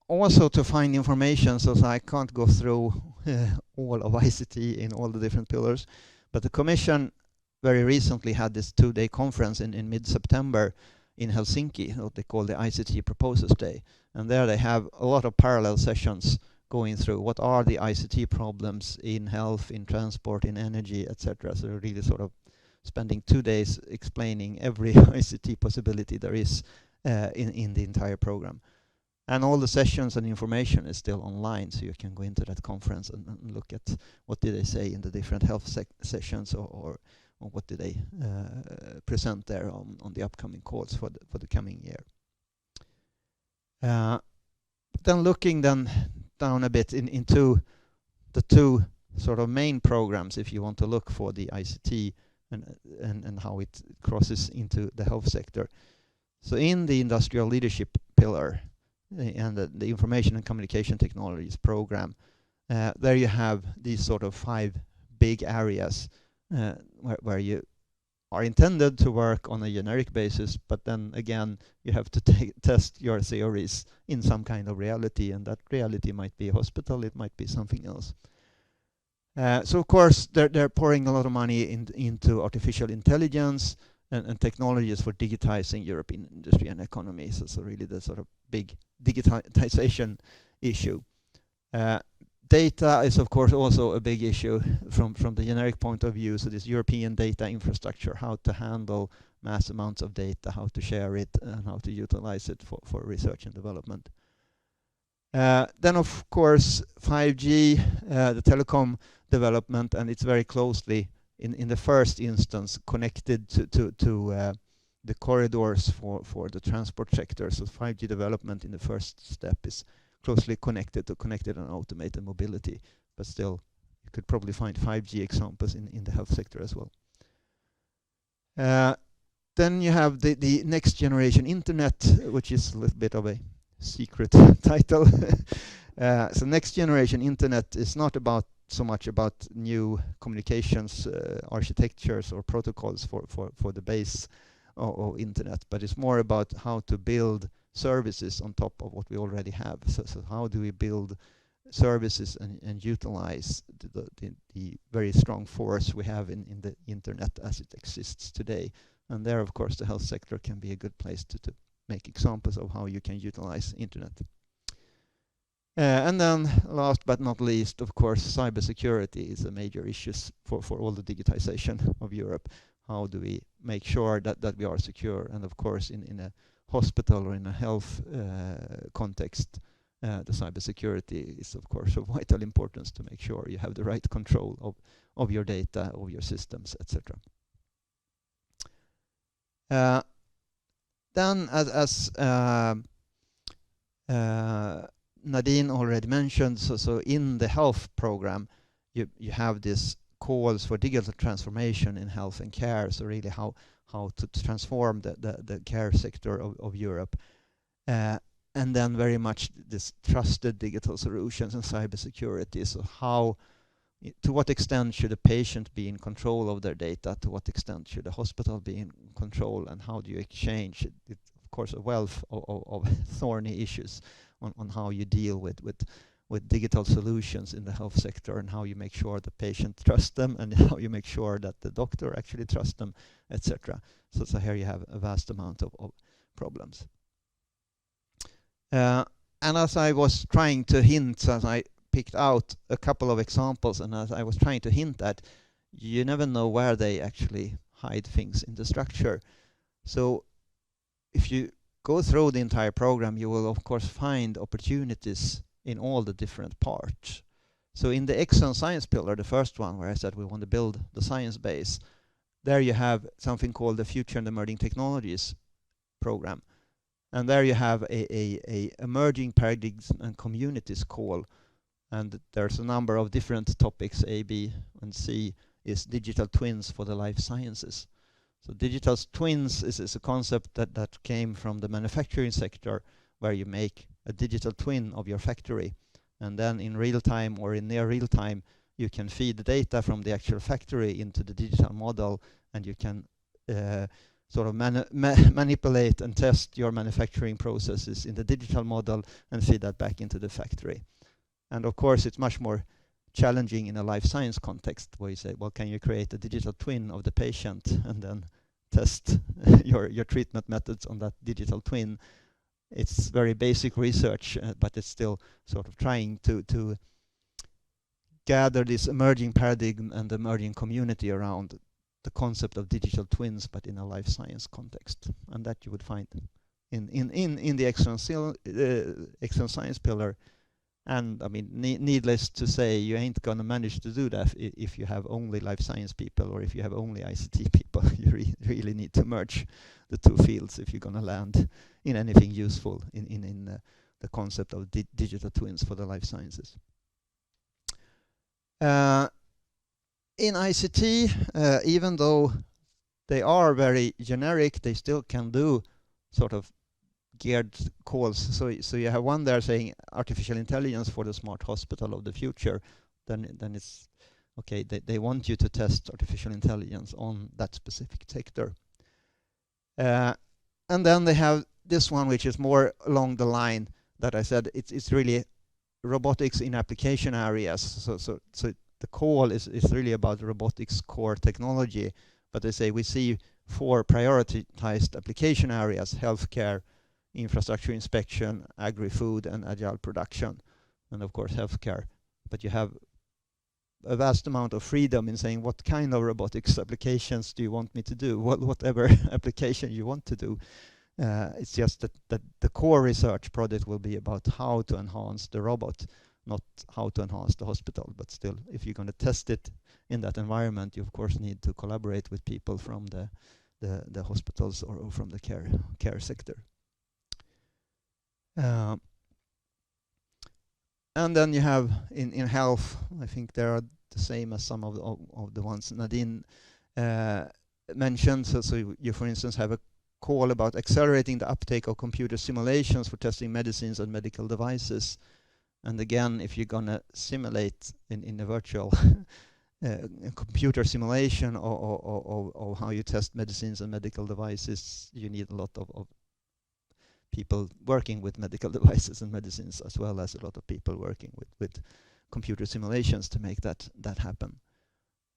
also to find information, so I can't go through all of ICT in all the different pillars, but the Commission very recently had this 2-day conference in mid-September in Helsinki, what they call the ICT Proposals Day. And there they have a lot of parallel sessions going through what are the ICT problems in health, in transport, in energy, etc. So really sort of spending 2 days explaining every ICT possibility there is in the entire program. And all the sessions and information is still online, so you can go into that conference and look at what did they say in the different health sessions, or what did they present there on the upcoming calls for the coming year. Then looking then down a bit into the two sort of main programs, if you want to look for the ICT and how it crosses into the health sector. So in the industrial leadership pillar and the information and communication technologies program, there you have these sort of 5 big areas where you are intended to work on a generic basis, but then again you have to test your theories in some kind of reality, and that reality might be a hospital, it might be something else. So of course they're pouring a lot of money into artificial intelligence and technologies for digitizing European industry and economy. So really the sort of big digitization issue. Data is of course also a big issue from the generic point of view. So this European data infrastructure, how to handle mass amounts of data, how to share it, and how to utilize it for research and development. Then of course 5G, the telecom development, and it's very closely in the first instance connected to the corridors for the transport sector. So 5G development in the first step is closely connected to connected and automated mobility, but still you could probably find 5G examples in the health sector as well. Then you have the next generation internet, which is a little bit of a secret title. So next generation internet is not so much about new communications architectures or protocols for the base of internet, but it's more about how to build services on top of what we already have. So how do we build services and utilize the very strong force we have in the internet as it exists today? And there, of course, the health sector can be a good place to make examples of how you can utilize internet. And then last but not least, of course, cybersecurity is a major issue for all the digitization of Europe. How do we make sure that we are secure? And of course, in a hospital or in a health context, the cybersecurity is of course of vital importance to make sure you have the right control of your data, of your systems, etc. Then, as Nadine already mentioned, so in the health program, you have this calls for digital transformation in health and care. So really how to transform the care sector of Europe. And then very much this trusted digital solutions and cybersecurity. So to what extent should a patient be in control of their data? To what extent should a hospital be in control? And how do you exchange? It's of course a wealth of thorny issues on how you deal with digital solutions in the health sector, and how you make sure the patient trusts them, and how you make sure that the doctor actually trusts them, etc. So here you have a vast amount of problems. And as I was trying to hint, as I picked out a couple of examples, and as I was trying to hint at, you never know where they actually hide things in the structure. So if you go through the entire program, you will of course find opportunities in all the different parts. So in the Excellent Science pillar, the first one where I said we want to build the science base, there you have something called the Future and Emerging Technologies program. And there you have a emerging paradigms and communities call. And there's a number of different topics. A, B, and C is digital twins for the life sciences. So digital twins is a concept that came from the manufacturing sector, where you make a digital twin of your factory. And then in real time or in near real time, you can feed the data from the actual factory into the digital model, and you can sort of manipulate and test your manufacturing processes in the digital model and feed that back into the factory. And of course, it's much more challenging in a life science context where you say, well, can you create a digital twin of the patient and then test your treatment methods on that digital twin? It's very basic research, but it's still sort of trying to gather this emerging paradigm and emerging community around the concept of digital twins, but in a life science context. And that you would find in the external science pillar. And I mean, needless to say, you ain't gonna manage to do that if you have only life science people or if you have only ICT people. You really need to merge the two fields if you're gonna land in anything useful in the concept of digital twins for the life sciences. In ICT, even though they are very generic, they still can do sort of geared calls. So you have one there saying artificial intelligence for the smart hospital of the future. Then it's okay. They want you to test artificial intelligence on that specific sector. And then they have this one, which is more along the line that I said. It's really robotics in application areas. So the call is really about robotics core technology. But they say we see 4 prioritized application areas: healthcare, infrastructure inspection, agri-food, and agile production, and of course healthcare. But you have a vast amount of freedom in saying what kind of robotics applications do you want me to do, whatever application you want to do. It's just that the core research project will be about how to enhance the robot, not how to enhance the hospital. But still, if you're going to test it in that environment, you of course need to collaborate with people from the hospitals or from the care sector. And then you have in health, I think they are the same as some of the ones Nadine mentioned. So you, for instance, have a call about accelerating the uptake of computer simulations for testing medicines and medical devices. And again, if you're going to simulate in a virtual computer simulation of how you test medicines and medical devices, you need a lot of people working with medical devices and medicines, as well as a lot of people working with computer simulations to make that happen.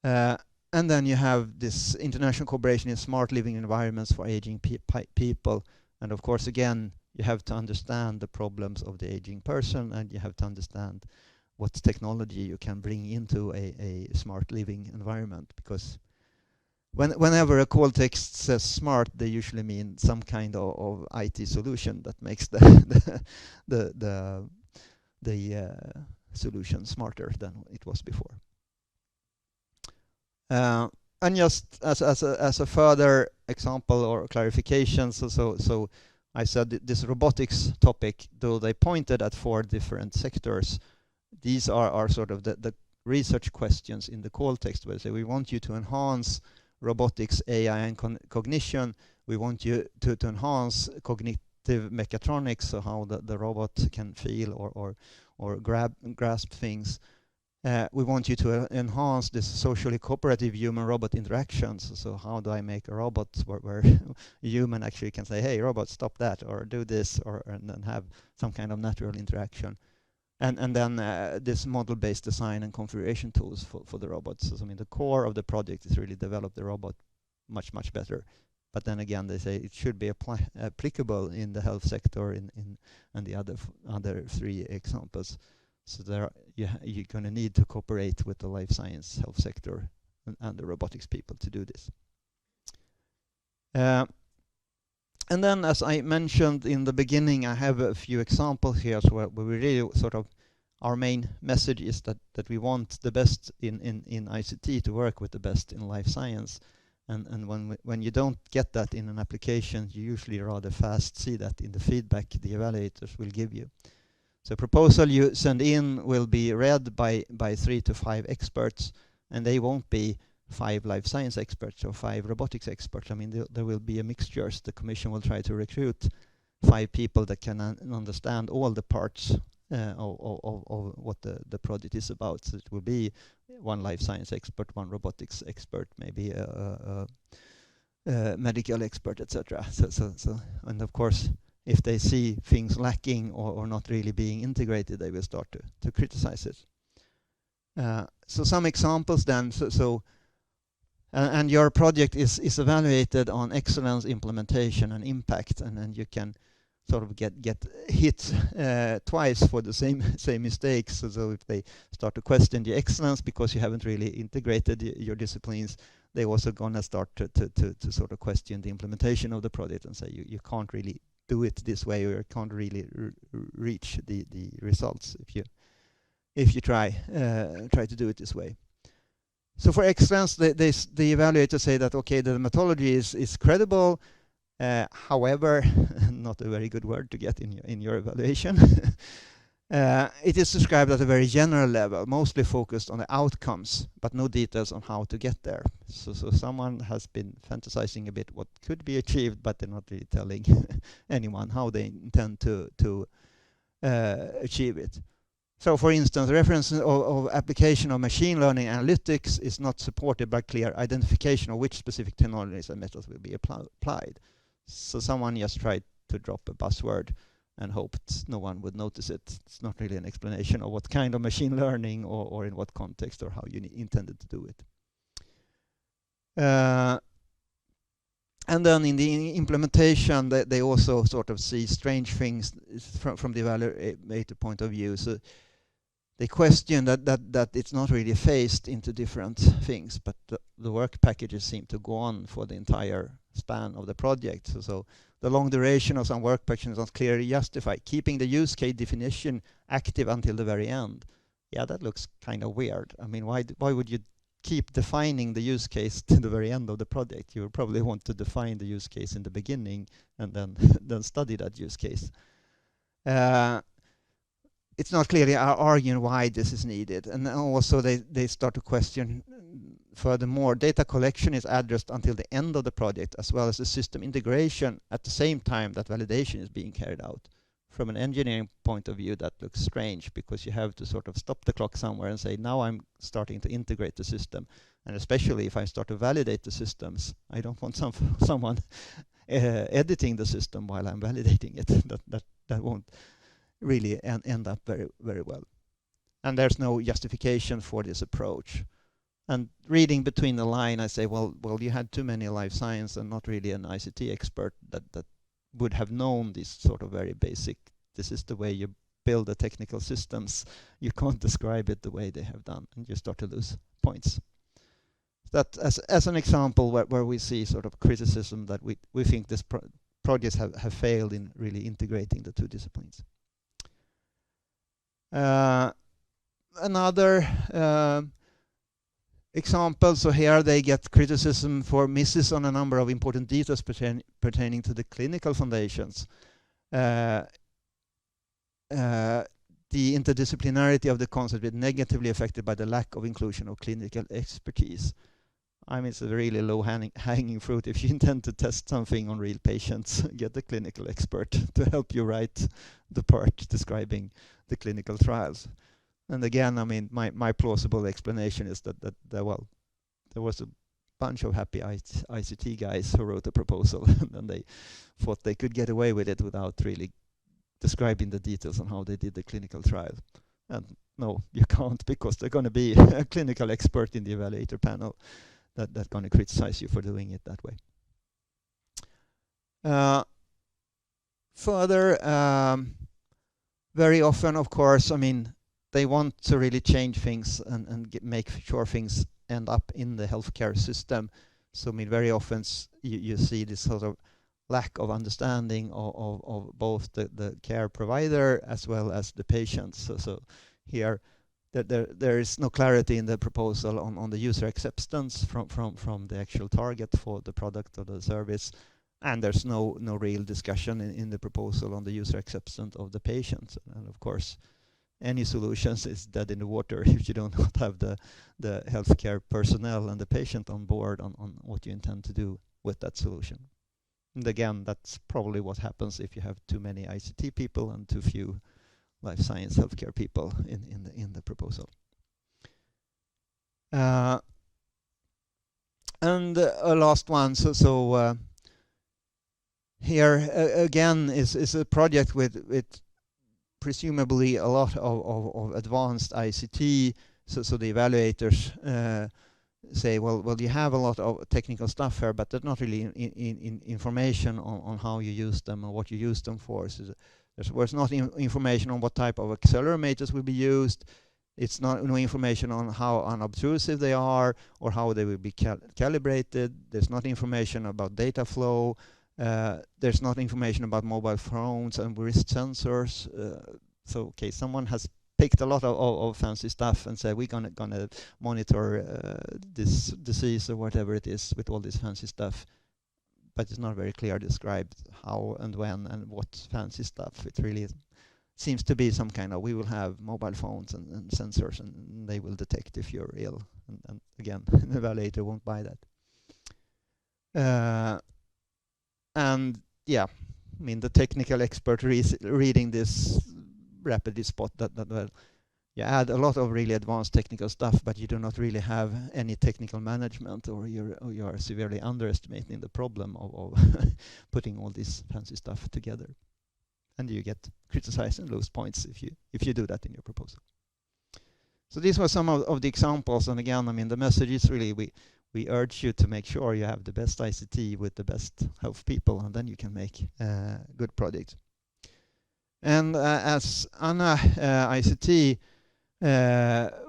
And then you have this international cooperation in smart living environments for aging people. And of course, again, you have to understand the problems of the aging person, and you have to understand what technology you can bring into a smart living environment. Because whenever a call text says smart, they usually mean some kind of IT solution that makes the solution smarter than it was before. And just as a further example or clarification, so I said this robotics topic, though they pointed at 4 different sectors, these are sort of the research questions in the call text, where they say we want you to enhance robotics, AI, and cognition. We want you to enhance cognitive mechatronics, so how the robot can feel or grasp things. We want you to enhance this socially cooperative human-robot interactions. So how do I make a robot where a human actually can say, hey, robot, stop that, or do this, and then have some kind of natural interaction. And then this model-based design and configuration tools for the robots. So, I mean, the core of the project is really develop the robot much better. But then again, they say it should be applicable in the health sector and the other 3 examples. So there you're going to need to cooperate with the life science health sector and the robotics people to do this. And then, as I mentioned in the beginning, I have a few examples here where we really sort of, our main message is that we want the best in ICT to work with the best in life science. And when you don't get that in an application, you usually rather fast see that in the feedback the evaluators will give you. So proposal you send in will be read by 3 to 5 experts, and they won't be 5 life science experts or 5 robotics experts. I mean, there will be a mixture. The commission will try to recruit 5 people that can understand all the parts of what the project is about. So it will be 1 life science expert, 1 robotics expert, maybe a medical expert, etc. So, and of course, if they see things lacking or not really being integrated, they will start to criticize it. So some examples then. And your project is evaluated on excellence, implementation, and impact, and then you can sort of get hit twice for the same mistakes. So if they start to question the excellence because you haven't really integrated your disciplines, they also gonna start to sort of question the implementation of the project and say you can't really do it this way, or you can't really reach the results if you try to do it this way. So for excellence, the evaluators say that okay, the methodology is credible. However, not a very good word to get in your evaluation. It is described at a very general level, mostly focused on the outcomes, but no details on how to get there. So someone has been fantasizing a bit what could be achieved, but they're not really telling anyone how they intend to achieve it. So for instance, reference of application of machine learning analytics is not supported by clear identification of which specific technologies and methods will be applied. So someone just tried to drop a buzzword and hoped no one would notice it. It's not really an explanation of what kind of machine learning or in what context or how you intended to do it. And then in the implementation, they also sort of see strange things from the evaluator point of view. So they question that it's not really phased into different things, but the work packages seem to go on for the entire span of the project. So the long duration of some work packages is not clearly justified. Keeping the use case definition active until the very end. Yeah, that looks kind of weird. I mean, why would you keep defining the use case to the very end of the project? You would probably want to define the use case in the beginning and then study that use case. It's not clearly arguing why this is needed. And also they start to question furthermore, data collection is addressed until the end of the project, as well as the system integration at the same time that validation is being carried out. From an engineering point of view, that looks strange because you have to sort of stop the clock somewhere and say, now I'm starting to integrate the system. And especially if I start to validate the systems, I don't want someone editing the system while I'm validating it. That won't really end up very, very well. And there's no justification for this approach. And reading between the line, I say, well, you had too many life science and not really an ICT expert that would have known this sort of very basic, this is the way you build the technical systems. You can't describe it the way they have done, and you start to lose points. That as an example where we see sort of criticism that we think this projects have failed in really integrating the two disciplines. Another example, so here they get criticism for misses on a number of important details pertaining to the clinical foundations. The interdisciplinarity of the concept is negatively affected by the lack of inclusion of clinical expertise. I mean, it's a really low-hanging fruit. If you intend to test something on real patients, get a clinical expert to help you write the part describing the clinical trials. And again, I mean, my plausible explanation is that there was a bunch of happy ICT guys who wrote a proposal, and they thought they could get away with it without really describing the details on how they did the clinical trial. And no, you can't, because they're going to be a clinical expert in the evaluator panel that's going to criticize you for doing it that way. Further, very often, of course, I mean, they want to really change things and make sure things end up in the healthcare system. So I mean, very often you see this sort of lack of understanding of both the care provider as well as the patients. So here there is no clarity in the proposal on the user acceptance from the actual target for the product or the service, and there's no real discussion in the proposal on the user acceptance of the patient. And of course, any solutions is dead in the water if you don't have the healthcare personnel and the patient on board on what you intend to do with that solution. And again, that's probably what happens if you have too many ICT people and too few life science healthcare people in the proposal. And a last one. So here again is a project with presumably a lot of advanced ICT. So the evaluators say, well, you have a lot of technical stuff here, but there's not really in information on how you use them or what you use them for. So there's not information on what type of accelerometers will be used. It's not no information on how unobtrusive they are or how they will be calibrated. There's not information about data flow. There's not information about mobile phones and wrist sensors. So okay, someone has picked a lot of fancy stuff and said we're gonna monitor this disease or whatever it is with all this fancy stuff, but it's not very clear described how and when and what fancy stuff. It really seems to be some kind of, we will have mobile phones and sensors and they will detect if you're ill. And again, the evaluator won't buy that. And yeah, I mean, the technical expert reading this rapidly spot that well, you add a lot of really advanced technical stuff, but you do not really have any technical management, or you are severely underestimating the problem of putting all this fancy stuff together. And you get criticized and lose points if you do that in your proposal. So these were some of the examples. And again, I mean, the message is really we urge you to make sure you have the best ICT with the best health people, and then you can make good projects. And as Anna, ICT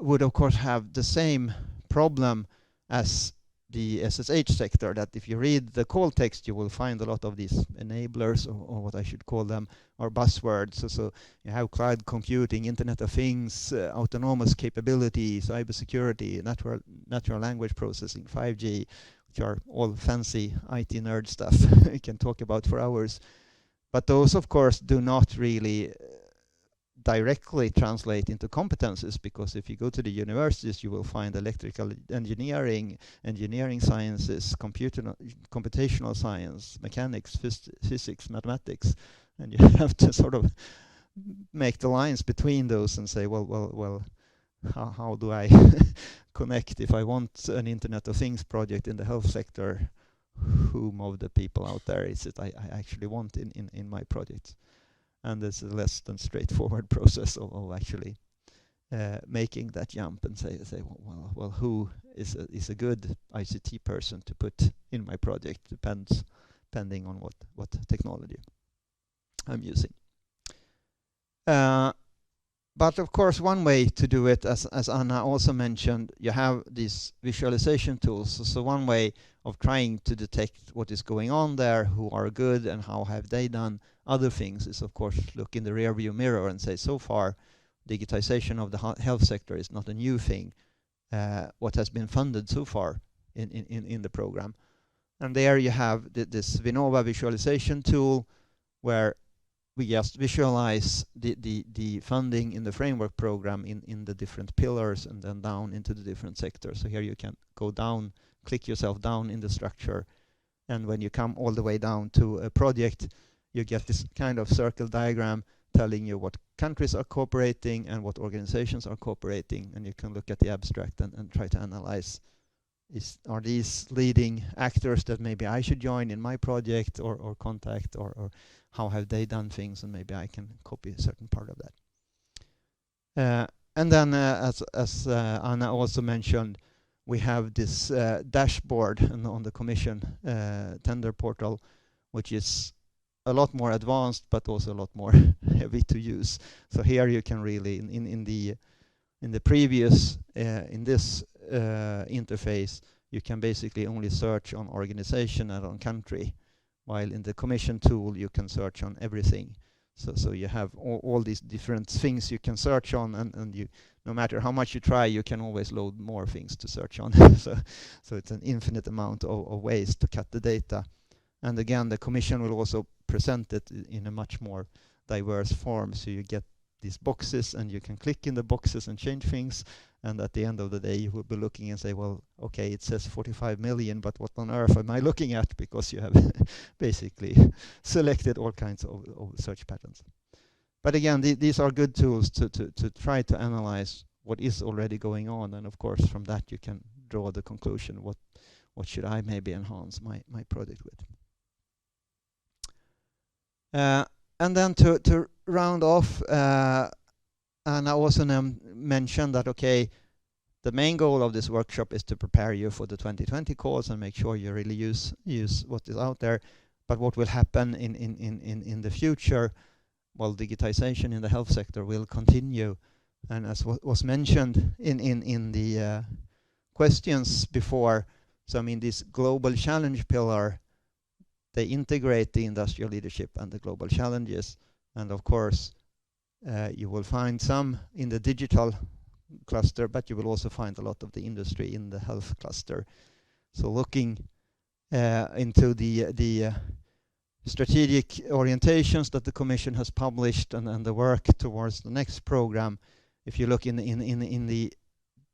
would of course have the same problem as the SSH sector, that if you read the call text, you will find a lot of these enablers, or what I should call them, or buzzwords. So you have cloud computing, Internet of Things, autonomous capability, cybersecurity, natural language processing, 5G, which are all fancy IT nerd stuff we can talk about for hours. But those, of course, do not really directly translate into competences, because if you go to the universities, you will find electrical engineering, engineering sciences, computational science, mechanics, physics, mathematics, and you have to sort of make the lines between those and say, well, how do I connect if I want an Internet of Things project in the health sector? Whom of the people out there is it I actually want in my project? And it's a less than straightforward process of actually making that jump and say well, who is a good ICT person to put in my project, depending on what technology I'm using. But of course, one way to do it, as Anna also mentioned, you have these visualization tools. So one way of trying to detect what is going on there, who are good and how have they done other things, is of course look in the rearview mirror and say, so far digitization of the health sector is not a new thing. What has been funded so far in the program? And there you have this Vinnova visualization tool, where we just visualize the funding in the framework program in the different pillars, and then down into the different sectors. So here you can go down, click yourself down in the structure, and when you come all the way down to a project, you get this kind of circle diagram telling you what countries are cooperating and what organizations are cooperating, and you can look at the abstract and try to analyze, are these leading actors that maybe I should join in my project or contact, or how have they done things, and maybe I can copy a certain part of that. And then as Anna also mentioned, we have this dashboard on the Commission tender portal, which is a lot more advanced but also a lot more heavy to use. So here you can really in the previous in this interface, you can basically only search on organization and on country, while in the Commission tool you can search on everything. So you have all these different things you can search on, and you, no matter how much you try, you can always load more things to search on. so it's an infinite amount of ways to cut the data. And again, the Commission will also present it in a much more diverse form. So you get these boxes, and you can click in the boxes and change things. And at the end of the day, you will be looking and say, well, okay, it says 45 million, but what on earth am I looking at? Because you have basically selected all kinds of search patterns. But again, these are good tools to try to analyze what is already going on. And of course, from that, you can draw the conclusion, what what should I maybe enhance my project with. And then to round off, and I also mentioned that, okay, the main goal of this workshop is to prepare you for the 2020 course and make sure you really use what is out there. But what will happen in the future? Well, digitization in the health sector will continue, and as was mentioned in the questions before, so I mean this global challenge pillar, they integrate the industrial leadership and the global challenges, and of course you will find some in the digital cluster, but you will also find a lot of the industry in the health cluster. So looking into the strategic orientations that the Commission has published and the work towards the next program, if you look in the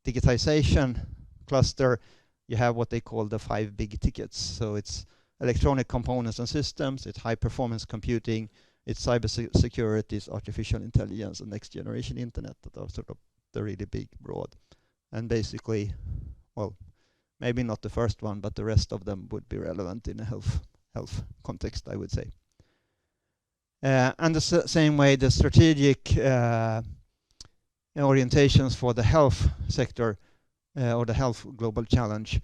digitization cluster, you have what they call the 5 big tickets. So it's electronic components and systems, it's high performance computing, it's cyber security, it's artificial intelligence, and next generation internet, that are sort of the really big, broad. And basically, well, maybe not the first one, but the rest of them would be relevant in a health context, I would say. And the same way, the strategic orientations for the health sector or the health global challenge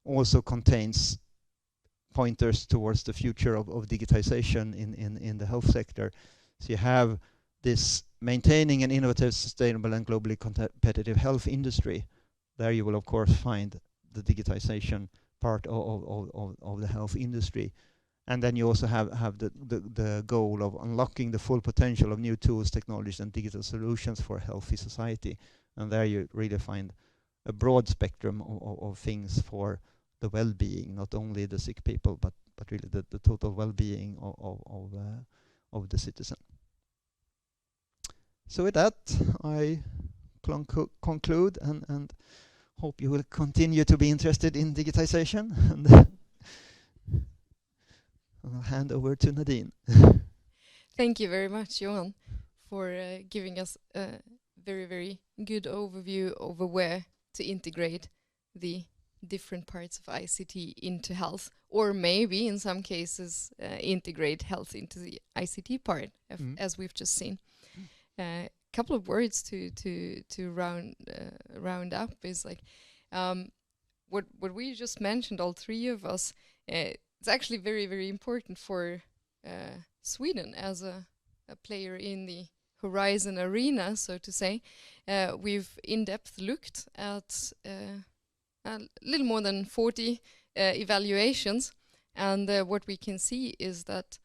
also contains pointers towards the future of digitization in the health sector. So you have this maintaining an innovative, sustainable and globally competitive health industry. There you will of course find the digitization part of the health industry. And then you also have the goal of unlocking the full potential of new tools, technologies and digital solutions for a healthy society. And there you really find a broad spectrum of things for the well-being, not only the sick people, but really the total well-being of the citizen. So with that, I conclude and hope you will continue to be interested in digitization. And I'll hand over to Nadine. Thank you very much, Johan, for giving us a very, very good overview over where to integrate the different parts of ICT into health, or maybe in some cases integrate health into the ICT part, as we've just seen. A couple of words to round up is like what we just mentioned, all three of us. It's actually very, very important for Sweden as a player in the Horizon arena, so to say. We've in-depth looked at a little more than 40 evaluations, and what we can see is that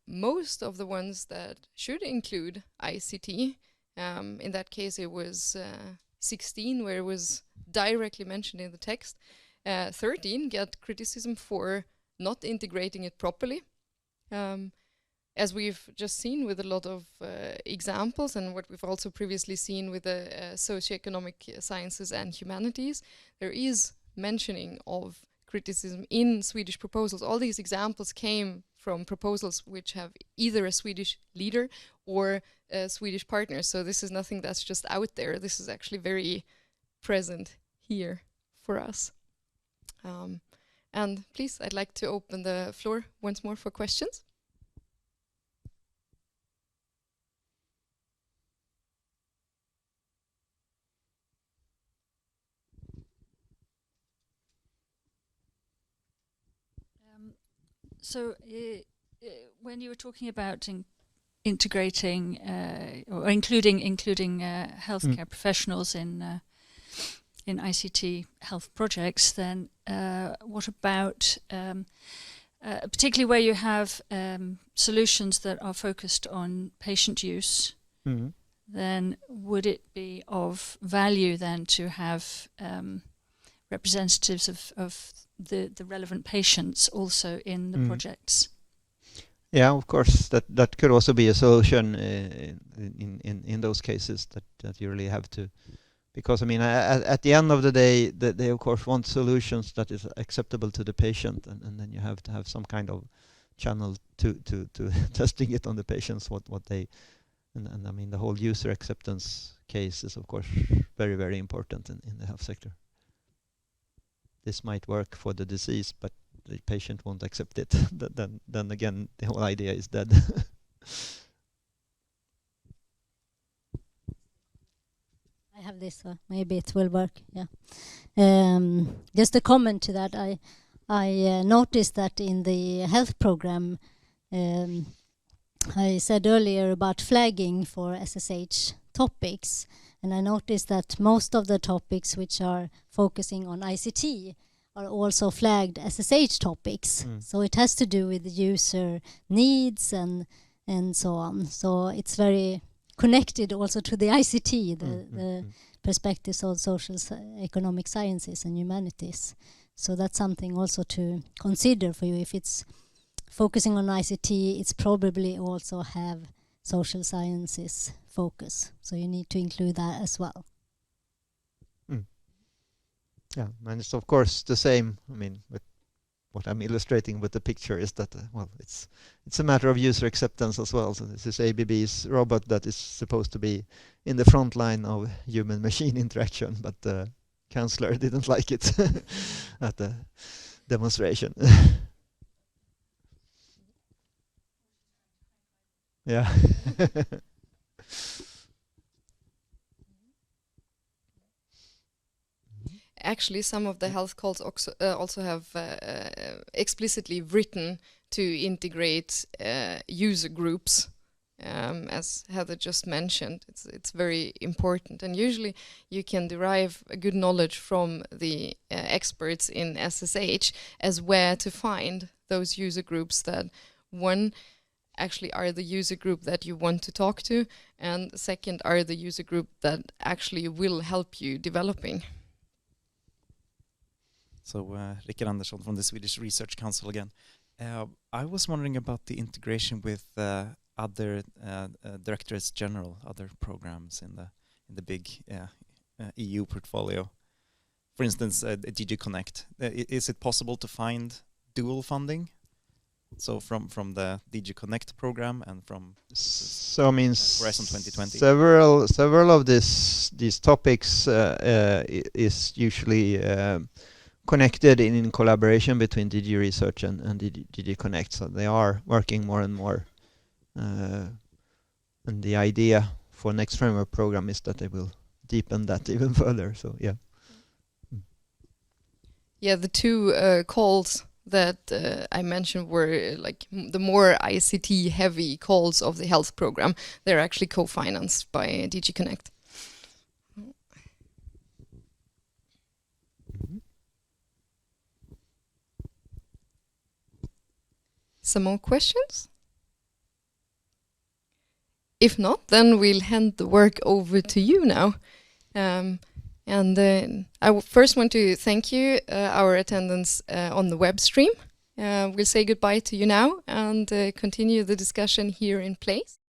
most of the ones that should include ICT, in that case it was 16 where it was directly mentioned in the text, 13 get criticism for not integrating it properly. As we've just seen with a lot of examples, and what we've also previously seen with the socioeconomic sciences and humanities, there is mentioning of criticism in Swedish proposals. All these examples came from proposals which have either a Swedish leader or a Swedish partner. So this is nothing that's just out there. This is actually very present here for us. And please, I'd like to open the floor once more for questions. So when you were talking about integrating or including healthcare professionals in ICT health projects, then what about particularly where you have solutions that are focused on patient use? Mm-hmm. Then would it be of value then to have representatives of the relevant patients also in the projects? Yeah, of course, that could also be a solution in those cases that you really have to, because I mean at the end of the day they of course want solutions that is acceptable to the patient, and then you have to have some kind of channel to testing it on the patients what they and I mean the whole user acceptance case is of course very, very important in the health sector. this might work for the disease, but the patient won't accept it, then again the whole idea is dead. I have this, maybe it will work. Yeah. Just a comment to that. I noticed that in the health program, I said earlier about flagging for SSH topics, and I noticed that most of the topics which are focusing on ICT are also flagged SSH topics. So it has to do with the user needs and so on. So it's very connected also to the ICT, the perspectives of social economic sciences and humanities. So that's something also to consider for you. If it's focusing on ICT, it's probably also have social sciences focus. So you need to include that as well. Yeah, and it's of course the same. I mean, with what I'm illustrating with the picture is that, well, it's a matter of user acceptance as well. So this is ABB's robot that is supposed to be in the front line of human-machine interaction, but the counselor didn't like it at the demonstration. Yeah. Actually, some of the health calls also have explicitly written to integrate user groups, as Heather just mentioned. It's very important, and usually you can derive a good knowledge from the experts in SSH as where to find those user groups that, one, actually are the user group that you want to talk to, and second, are the user group that actually will help you developing. So, Rickard Andersson from the Swedish Research Council again. I was wondering about the integration with other directorates general, other programs in the big EU portfolio. For instance, DG Connect. Is it possible to find dual funding? So from the DG Connect program and from so I mean Horizont 2020. Several of these topics is usually connected in collaboration between DG Research and DG Connect. So they are working more and more. And the idea for next framework program is that they will deepen that even further. So yeah. Yeah, the two calls that I mentioned were like the more ICT heavy calls of the health program. They're actually co-financed by DG Connect. Some more questions? If not, then we'll hand the work over to you now. I first want to thank you, our attendants on the web stream. We'll say goodbye to you now and continue the discussion here in place.